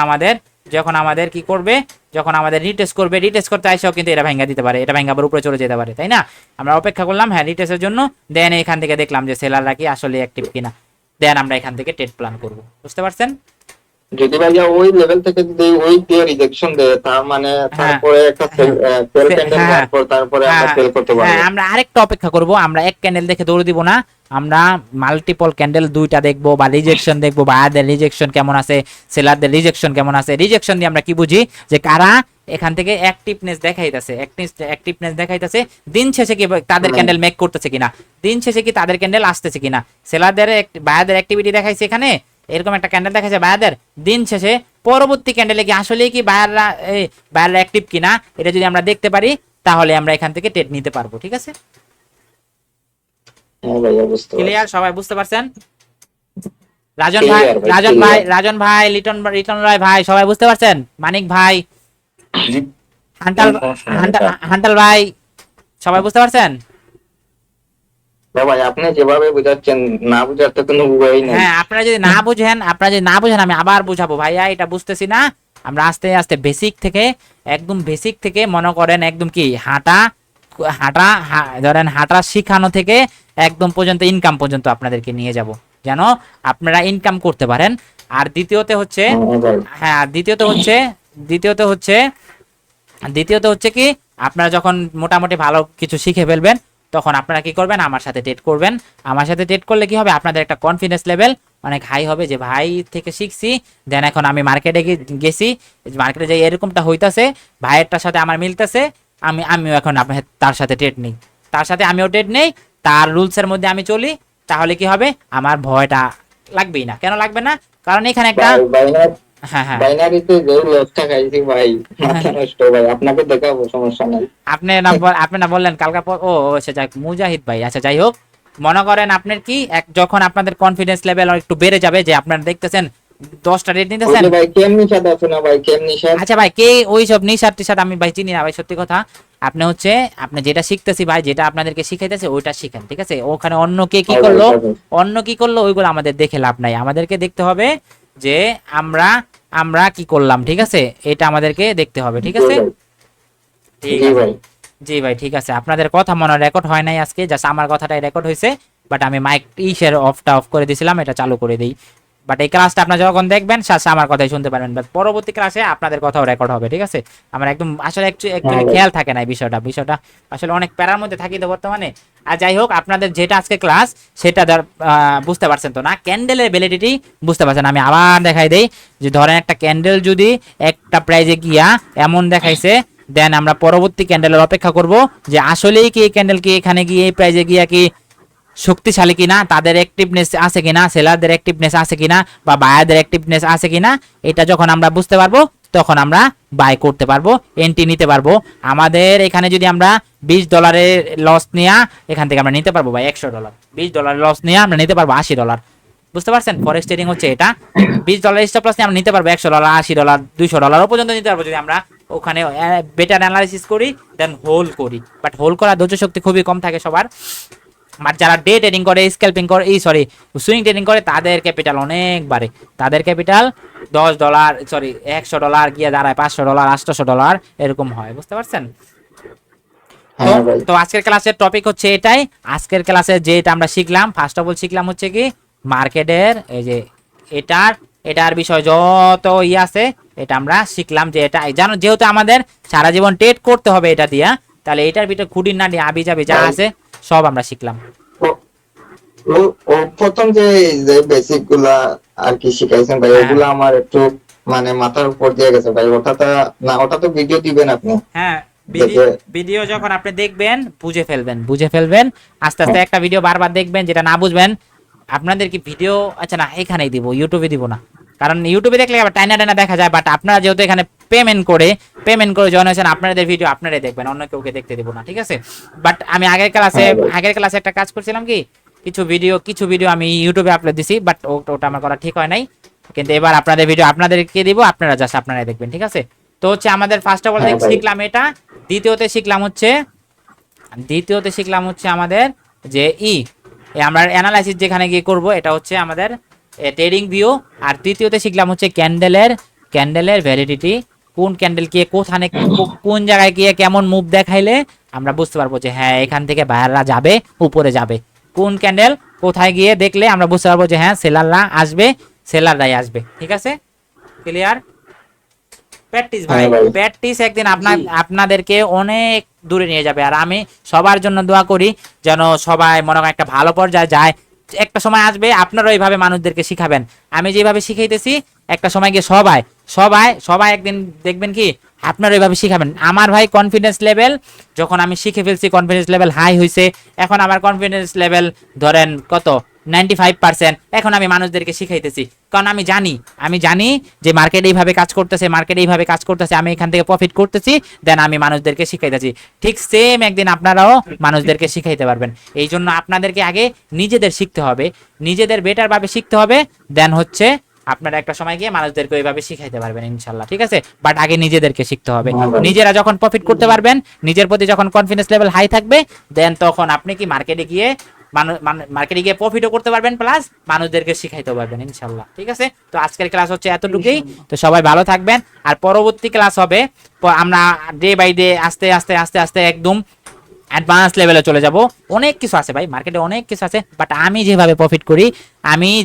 আমাদের কি করবে, যখন আমাদের রিটেস্ট করতে আইসাও কিন্তু এটা ভাঙ্গা দিতে পারে, এটা ভাঙ্গা আবার উপরে চলে যেতে পারে, তাই না? আমরা অপেক্ষা করলাম হ্যাঁ রিটেস্টের জন্য। দেন এখান থেকে দেখলাম যে সেলাররা কি আসলে অ্যাক্টিভ কিনা। দেন আমরা এখান থেকে ট্রেড প্ল্যান করব, বুঝতে পারছেন? যদি ভাইয়া ওই লেভেল থেকে যদি ওই দিয়ে রিজেকশন দেয়, তার মানে তারপরে একটা সেল ক্যান্ডেল তারপর আমরা সেল করতে পারবো। হ্যাঁ, আমরা আরেকটা অপেক্ষা করব, আমরা এক ক্যান্ডেল দেখে দৌড় দিব না, আমরা মাল্টিপল ক্যান্ডেল দুইটা দেখবো, বা রিজেকশন দেখবো, বায়ারদের রিজেকশন কেমন আছে, সেলারদের রিজেকশন কেমন আছে। রিজেকশন দিয়ে আমরা কি বুঝি, যে কারা এখান থেকে অ্যাক্টিভনেস দেখাইতেছে, দিন শেষে কি তাদের ক্যান্ডেল মেক করতেছে কিনা, দিন শেষে কি তাদের ক্যান্ডেল আসতেছে কিনা। সেলারদের বায়ারদের অ্যাক্টিভিটি দেখাইছে, এখানে এরকম একটা ক্যান্ডেল দেখাইছে বায়ারদের, দিন শেষে পরবর্তী ক্যান্ডেলে কি আসলে কি বায়াররা অ্যাক্টিভ কিনা, এটা যদি আমরা দেখতে পারি তাহলে আমরা এখান থেকে ট্রেড নিতে পারবো। ঠিক আছে, ক্লিয়ার? সবাই বুঝতে পারছেন? রাজন ভাই, লিটন রয় ভাই, সবাই বুঝতে পারছেন? মানিক ভাই, হান্টাল ভাই, সবাই বুঝতে পারছেন? ভাই আপনি যেভাবে বুঝাচ্ছেন, না বুঝার তো কোনো উপায় নেই। হ্যাঁ, আপনারা যদি না বুঝেন আমি আবার বুঝাবো, ভাইয়া এটা বুঝতেছি না। আমরা আস্তে আস্তে একদম বেসিক থেকে মনে করেন একদম কি হাঁটা ধরেন হাঁটা শিখানো থেকে একদম পর্যন্ত ইনকাম পর্যন্ত আপনাদেরকে নিয়ে যাব, যেন আপনারা ইনকাম করতে পারেন। আর দ্বিতীয়ত হচ্ছে কি, আপনারা যখন মোটামুটি ভালো কিছু শিখে ফেলবেন, তখন আপনারা কি করবেন, আমার সাথে ট্রেড করবেন। আমার সাথে ট্রেড করলে কি হবে, আপনাদের একটা কনফিডেন্স লেভেল অনেক হাই হবে, যে ভাই থেকে শিখছি। দেন এখন আমি মার্কেটে গেছি, মার্কেটে যাই এরকমটা হইতাছে, ভাইয়েরটার সাথে আমার মিলতেছে, আমিও এখন তার সাথে ট্রেড নেই, আমিও ট্রেড নেই, তার রুলসের মধ্যে আমি চলি। তাহলে কি হবে, আমার ভয়টা লাগবেই না। কেন লাগবে না? কারণ এখানে একটা বাইনারিতে যে লসটা খাইছি ভাই, মাথা নষ্ট ভাই, আপনাকে দেখাবো, সমস্যা নাই। আপনি না বললেন কালকা আচ্ছা যাই, মুজাহিদ ভাই, আচ্ছা যাই হোক, মনে করেন আপনার কি যখন আপনাদের কনফিডেন্স লেভেল একটু বেড়ে যাবে, যে আপনারা দেখতেছেন 10টা রেট নিতেছেন ভাই, কেম নিশাদ আছে না ভাই, কেম নিশাদ। আচ্ছা ভাই, কে ওই সব নিশাদটির সাথে আমি ভাই চিনি না ভাই, সত্যি কথা। আপনি যেটা শিখতেছি ভাই, যেটা আপনাদেরকে শিখাইতেছে ওইটা শিখেন, ঠিক আছে? ওখানে অন্য কি করলো ওইগুলো আমাদের দেখে লাভ নাই, আমাদেরকে দেখতে হবে যে আমরা কি করলাম, ঠিক আছে? এটা আমাদেরকে দেখতে হবে, ঠিক আছে? জি ভাই, ঠিক আছে। আপনাদের কথা মনে রেকর্ড হয় নাই আজকে, জাস্ট আমার কথাটাই রেকর্ড হয়েছে, বাট আমি মাইক অফ করে দিয়েছিলাম, এটা চালু করে দিই। বাট এই ক্লাসটা আপনারা যখন দেখবেন, আমার কথাই শুনতে পারবেন, বাট পরবর্তী ক্লাসে আপনাদের কথাও রেকর্ড হবে, ঠিক আছে? আমার একদম আসলে একচুয়ালি খেয়াল থাকে না বিষয়টা আসলে অনেক প্যারার মধ্যে থাকি তো বর্তমানে। আর যাই হোক, আপনাদের যেটা আজকে ক্লাস, সেটা বুঝতে পারছেন তো না? ক্যান্ডেলের ভ্যালিডিটি বুঝতে পারছেন? আমি আবার দেখাই দেই, যে ধরেন একটা ক্যান্ডেল যদি একটা প্রাইজে গিয়া এমন দেখাইছে দেন আমরা পরবর্তী ক্যান্ডেলের অপেক্ষা করব যে আসলেই কি এই ক্যান্ডেল কি এখানে গিয়ে এই প্রাইজে গিয়ে কি শক্তিশালী কিনা, তাদের অ্যাক্টিভনেস আছে কিনা, সেলারদের অ্যাক্টিভনেস আছে কিনা বা বায়ারদের অ্যাক্টিভনেস আছে কিনা, এটা যখন আমরা বুঝতে পারবো তখন আমরা বাই করতে পারবো, এন্ট্রি নিতে পারবো। আমাদের এখানে যদি আমরা $20 লস নিয়ে এখান থেকে আমরা নিতে পারবো ভাই $100, $20 লস নিয়ে আমরা নিতে পারবো $80। বুঝতে পারছেন? ফরেক্স ট্রেডিং হচ্ছে এটা। $20 স্টপ লস নিয়ে আমরা নিতে পারবো $100, $80, $200 পর্যন্ত নিতে পারবো যদি আমরা ওখানে বেটার অ্যানালাইসিস করি, দেন হোল্ড করি। বাট হোল্ড করার ধৈর্য শক্তি খুবই কম থাকে সবার। বাট যারা ডে ট্রেডিং করে, স্ক্যাল্পিং করে, সুইং ট্রেডিং করে, তাদের ক্যাপিটাল অনেক বাড়ে। তাদের ক্যাপিটাল $100 গিয়ে দাঁড়ায় $500, $800 এরকম হয়। বুঝতে পারছেন? তো আজকের ক্লাসের টপিক হচ্ছে এটাই। আজকের ক্লাসে যেটা আমরা শিখলাম, ফার্স্ট অফ অল শিখলাম হচ্ছে কি মার্কেটের এই যে এটার বিষয় যত আছে এটা আমরা শিখলাম যে এটা জানো, যেহেতু আমাদের সারা জীবন ট্রেড করতে হবে এটা দিয়া, তাহলে এটার ভিতরে খুঁটির নাটি আবি যাবি যা আছে সব আমরা শিখলাম। ও প্রথম যে বেসিক গুলা আর কি শিখাইছেন ভাই, ওগুলা আমার একটু মানে মাথার উপর দিয়ে গেছে ভাই। ওটা তো ভিডিও দিবেন আপনি? হ্যাঁ, ভিডিও যখন আপনি দেখবেন বুঝে ফেলবেন আস্তে আস্তে। একটা ভিডিও বারবার দেখবেন, যেটা না বুঝবেন আপনাদের কি ভিডিও আচ্ছা না এখানেই দিব, ইউটিউবে দিব না, কারণ ইউটিউবে দেখলে আবার টাইনা দেখা যায়। বাট আপনারা যেহেতু এখানে পেমেন্ট করে জয়েন হয়েছেন, আপনাদের ভিডিও আপনারাই দেখবেন, অন্য কেউকে দেখতে দেব না, ঠিক আছে? বাট আমি আগের ক্লাসে একটা কাজ করছিলাম কি, কিছু ভিডিও আমি ইউটিউবে আপলোড দিছি, বাট ওটা আমার করা ঠিক হয় নাই। কিন্তু এবার আপনাদের ভিডিও আপনাদেরকে দিব, আপনারা জাস্ট আপনারাই দেখবেন, ঠিক আছে? তো হচ্ছে আমাদের ফার্স্ট অফ অল শিখলাম এটা। দ্বিতীয়তে শিখলাম হচ্ছে আমাদের যে আমরা অ্যানালাইসিস যেখানে গিয়ে করব, এটা হচ্ছে আমাদের ট্রেডিং ভিউ। আর তৃতীয়তে শিখলাম হচ্ছে ক্যান্ডেলের ভ্যালিডিটি, কোন ক্যান্ডেল কে কোথানে কোন জায়গায় গিয়ে কেমন মুভ দেখাইলে আমরা বুঝতে পারবো যে হ্যাঁ এখান থেকে বায়াররা যাবে, উপরে যাবে। কোন ক্যান্ডেল কোথায় গিয়ে দেখলে আমরা বুঝতে পারবো যে হ্যাঁ সেলাররাই আসবে, ঠিক আছে? ক্লিয়ার? প্র্যাকটিস ভাই, প্র্যাকটিস একদিন আপনাদেরকে অনেক দূরে নিয়ে যাবে। আর আমি সবার জন্য দোয়া করি যেন সবাই মনে করেন একটা ভালো পর্যায়ে যায়। একটা সময় আসবে আপনারা এইভাবে মানুষদেরকে শিখাবেন, আমি যেভাবে শিখাইতেছি একটা সময় গিয়ে সবাই একদিন দেখবেন কি আপনারা এইভাবে শিখাবেন। আমার ভাই কনফিডেন্স লেভেল যখন আমি শিখে ফেলছি, কনফিডেন্স লেভেল হাই হয়েছে, এখন আমার কনফিডেন্স লেভেল ধরেন কত 95%। এখন আমি মানুষদেরকে শিখাইতেছি, কারণ আমি জানি যে মার্কেট এইভাবে কাজ করতেছে, আমি এখান থেকে প্রফিট করতেছি, দেন আমি মানুষদেরকে শিখাইতেছি। ঠিক সেম একদিন আপনারাও মানুষদেরকে শিখাইতে পারবেন। এই জন্য আপনাদেরকে আগে নিজেদের শিখতে হবে, নিজেদের বেটার ভাবে শিখতে হবে, দেন হচ্ছে আপনারা একটা সময় গিয়ে মানুষদেরকে ওইভাবে শিখাইতে পারবেন ইনশাল্লাহ, ঠিক আছে? বাট আগে নিজেদেরকে শিখতে হবে। নিজেরা যখন প্রফিট করতে পারবেন, নিজের প্রতি যখন কনফিডেন্স লেভেল হাই থাকবে, দেন তখন আপনি কি মার্কেটে গিয়ে প্রফিটও করতে পারবেন, প্লাস মানুষদেরকে শিখাইতে পারবেন ইনশাল্লাহ, ঠিক আছে? তো আজকের ক্লাস হচ্ছে এতটুকুই। তো সবাই ভালো থাকবেন। আর পরবর্তী ক্লাস হবে আমরা ডে বাই ডে আস্তে আস্তে একদম অ্যাডভান্স লেভেলে চলে যাব। অনেক কিছু আছে ভাই, মার্কেটে অনেক কিছু আছে। বাট আমি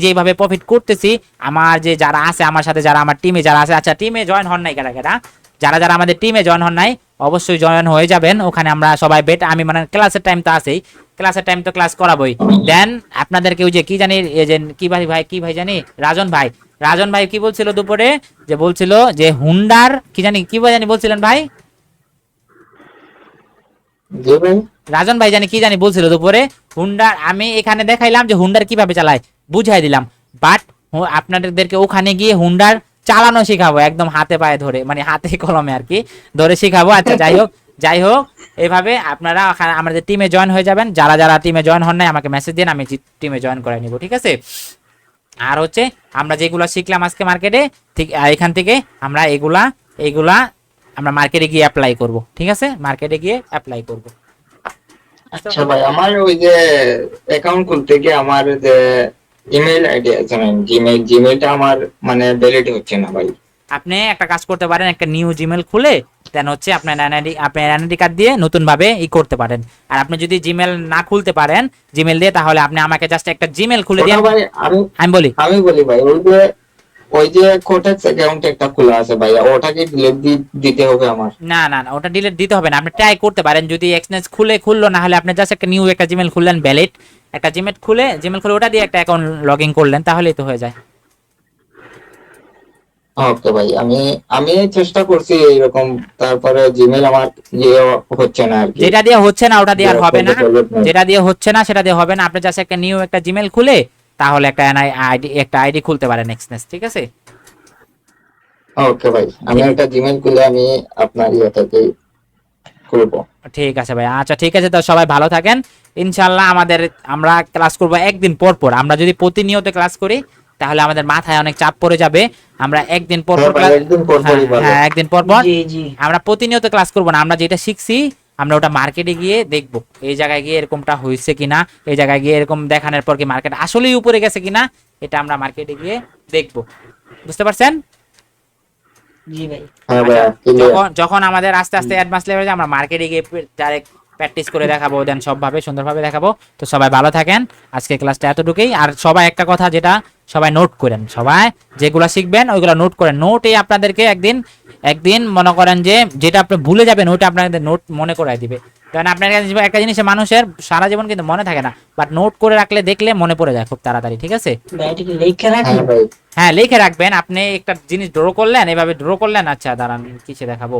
যেভাবে প্রফিট করতেছি, আমার যে যারা আছে আমার সাথে, যারা আমার টিমে যারা আছে, আচ্ছা টিমে জয়েন হন নাই কারা, যারা আমাদের টিমে জয়েন হন নাই অবশ্যই জয়েন হয়ে যাবেন। ওখানে আমরা সবাই আমি মানে ক্লাসের টাইম তো আছেই, ক্লাস করাবোই। দেন আপনাদেরকে ওই যে কি জানি কি ভাই জানি রাজন ভাই কি বলছিল দুপুরে, যে বলছিল যে হুন্ডার কি জানি বলছিলেন ভাই, রাজন ভাই জানি কি জানি বলছিল দুপুরে হুন্ডার। আমি এখানে দেখাইলাম যে হুন্ডার কিভাবে চালায়, বুঝাই দিলাম। বাট আপনাদেরকে ওখানে গিয়ে হুন্ডার চালানো শিখাবো, একদম হাতে পায়ে ধরে, মানে হাতে কলমে আর কি ধরে শিখাবো। আচ্ছা যাই হোক এইভাবে আপনারা আমাদের টিমে জয়েন হয়ে যাবেন। যারা টিমে জয়েন হন নাই আমাকে মেসেজ দিন, আমি টিমে জয়েন করে নিব, ঠিক আছে? আর হচ্ছে আমরা যেগুলো শিখলাম আজকে মার্কেটে, ঠিক এখান থেকে আমরা এইগুলা আমরা মার্কেটে গিয়ে অ্যাপ্লাই করব, ঠিক আছে? মার্কেটে গিয়ে অ্যাপ্লাই করব। আচ্ছা ভাই, আমার ওই যে অ্যাকাউন্ট খুলতে গিয়ে আমার যে ইমেল আইডি আছে না, জিমেইলটা আমার মানে ভ্যালিড হচ্ছে না ভাই। আপনি একটা কাজ করতে পারেন, একটা নিউ জিমেল খুলে দেন হচ্ছে আপনার এনআইডি কার্ড দিয়ে নতুন ভাবে করতে পারেন। আর আপনি যদি জিমেল না খুলতে পারেন জিমেল দিয়ে, তাহলে আপনি আমাকে জাস্ট একটা জিমেল খুলে দিন। আমি বলি ভাই, ওই যে কোটেক্স অ্যাকাউন্ট একটা খোলা আছে ভাই, ওটাকে ডিলিট দিতে হবে আমার? না ওটা ডিলিট দিতে হবে না, আপনি ট্রাই করতে পারেন। যদি এক্সচেঞ্জ খুললো না হলে আপনি জাস্ট একটা নিউ একটা জিমেল খুললেন, ভ্যালিড একটা জিমেল খুলে ওটা দিয়ে একটা অ্যাকাউন্ট লগইন করলেন, তাহলেই তো হয়ে যায়। ওকে ভাই, আমি আমি চেষ্টা করছি এইরকম, তারপরে জিমেল আমার ইয়ে হচ্ছে না আর কি। যেটা দিয়ে হচ্ছে না ওটা দিয়ে আর হবে না, Forward নাই। যেটা দিয়ে হচ্ছে না সেটা দিয়ে হবে না। আপনি জাস্ট একটা নিউ একটা জিমেল খুলে তাহলে একটা আইডি খুলতে পারেন নেক্সট, ঠিক আছে? ওকে ভাই, আমি একটা জিমেল খুলে আমি আপনার ইয়ে থেকে খুলবো। ঠিক আছে ভাই, আচ্ছা ঠিক আছে, তো সবাই ভালো থাকেন। ইনশাল্লাহ আমরা ক্লাস করব একদিন পর পর। আমরা যদি প্রতিনিয়ত ক্লাস করি তাহলে আমাদের মাথায় অনেক চাপ পড়ে যাবে। আমরা একদিন পর হ্যাঁ পর ভাই, ক্লাস, একদিন পর পরই ভালো। হ্যাঁ একদিন পর পর। জি জি আমরা প্রতিনিয়ত ক্লাস করব না, আমরা যেটা শিখছি আমরা ওটা মার্কেটে গিয়ে দেখবো, এই জায়গায় গিয়ে এরকমটা হয়েছে কিনা, এই জায়গায় গিয়ে এরকম দেখানোর পর কি মার্কেট আসলেই উপরে গেছে কিনা, এটা আমরা মার্কেটে গিয়ে দেখবো। বুঝতে পারছেন? জি ভাই। হ্যাঁ ভাই, আচ্ছা, clear। যখন আমাদের আস্তে আস্তে অ্যাডভান্স লেভেলে আমরা মার্কেটে গিয়ে ডাইরেক্ট প্র্যাকটিস করে দেখাবো, দেন সবভাবে সুন্দরভাবে দেখাবো। তো সবাই ভালো থাকেন, আজকে ক্লাসটা এতটুকুই। আর সবাই একটা কথা যেটা সবাই নোট করেন, সবাই যেগুলো শিখবেন ওইগুলো নোট করেন। নোটে আপনাদেরকে একদিন একদিন মনে করেন যে যেটা আপনি ভুলে যাবেন ওইটা আপনাদের নোট মনে করায় দিবে। কারণ আপনার একটা জিনিস মানুষের সারা জীবন কিন্তু মনে থাকে না, বাট নোট করে রাখলে দেখলে মনে পড়ে যায় খুব তাড়াতাড়ি, ঠিক আছে? ভাই এটা কি লেখা রাখি? হ্যাঁ ভাই, হ্যাঁ লিখে রাখবেন। আপনি একটা জিনিস ড্র করলেন, এভাবে ড্র করলেন, আচ্ছা দাঁড়ান কিসে দেখাবো,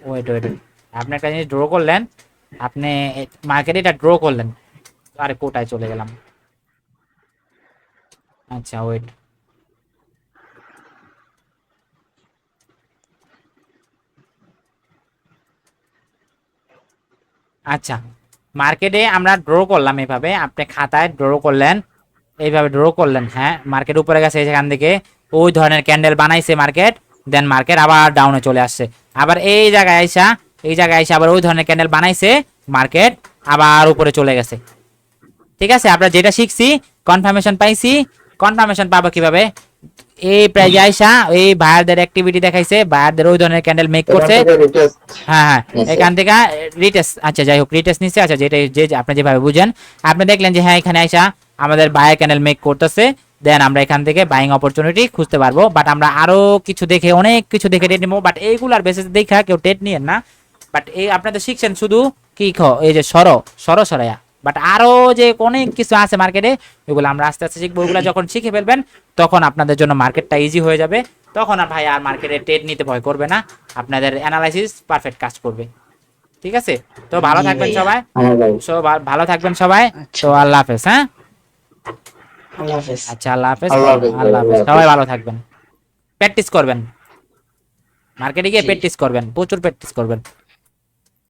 ওয়েট ওয়েট, আপনি একটা জিনিস ড্র করলেন, আপনি মার্কেটে এটা ড্র করলেন, আরে কোটায় চলে গেলাম, আচ্ছা ওয়েট, আচ্ছা মার্কেটে আমরা ড্র করলাম এভাবে, আপনি খাতায় ড্র করলেন, এইভাবে ড্র করলেন, হ্যাঁ মার্কেট উপরে গেছে সেখান থেকে ওই ধরনের ক্যান্ডেল বানাইছে মার্কেট, দেন মার্কেট আবার ডাউনে চলে আসছে, আবার এই জায়গায় আইসা আবার ওই ধরনের ক্যান্ডেল বানাইছে, মার্কেট আবার উপরে চলে গেছে। ঠিক আছে, আমরা যেটা শিখছি কনফার্মেশন পাইছি, কনফার্মেশন পাবো কিভাবে, এই প্রাইজে আইসা এই বায়ারদের অ্যাক্টিভিটি দেখাইছে, বায়ারদের ওই ধরনের ক্যান্ডেল মেক করছে, এখান থেকে retest হ্যাঁ হ্যাঁ নিছে। এখান থেকে রিটেস্ট, আচ্ছা যাই হোক রিটেস্ট নিচ্ছে, আচ্ছা যেটা যে আপনি যেভাবে বুঝেন, আপনি দেখলেন যে হ্যাঁ এখানে আইসা আমাদের বায়ার ক্যান্ডেল মেক করতেছে, দেন আমরা এখান থেকে বাইং অপরচুনিটি খুঁজতে পারবো। বাট আমরা আরো কিছু দেখে অনেক কিছু দেখে টেট নিবো, বাট এইগুলার বেসিস দেখা কেউ টেট নিয়েন না। বাট এই আপনাদের শিখছেন শুধু কি এই যে সরায়া, বাট আরো যে অনেক কিছু আছে মার্কেটে, ওইগুলো আমরা আস্তে আস্তে শিখবো। ওইগুলো যখন শিখে ফেলবেন তখন আপনাদের জন্য মার্কেটটা ইজি হয়ে যাবে, তখন আর ভাই আর মার্কেটে ট্রেড নিতে ভয় করবে না, আপনাদের অ্যানালাইসিস পারফেক্ট কাজ করবে। ঠিক আছে, তো ভালো জি থাকবেন ভাইয়া। সবাই, হ্যাঁ ভাই, ভালো থাকবেন সবাই, আচ্ছা। তো আল্লাহ হাফেজ। হ্যাঁ আল্লাহ হাফেজ। আচ্ছা আল্লাহ হাফেজ, আল্লাহ হাফেজ, আল্লাহ হাফেজ, আল্লাহ সবাই হাফেজ। ভালো থাকবেন, প্র্যাকটিস করবেন, মার্কেটে গিয়ে জি। প্র্যাকটিস করবেন, প্রচুর প্র্যাকটিস করবেন।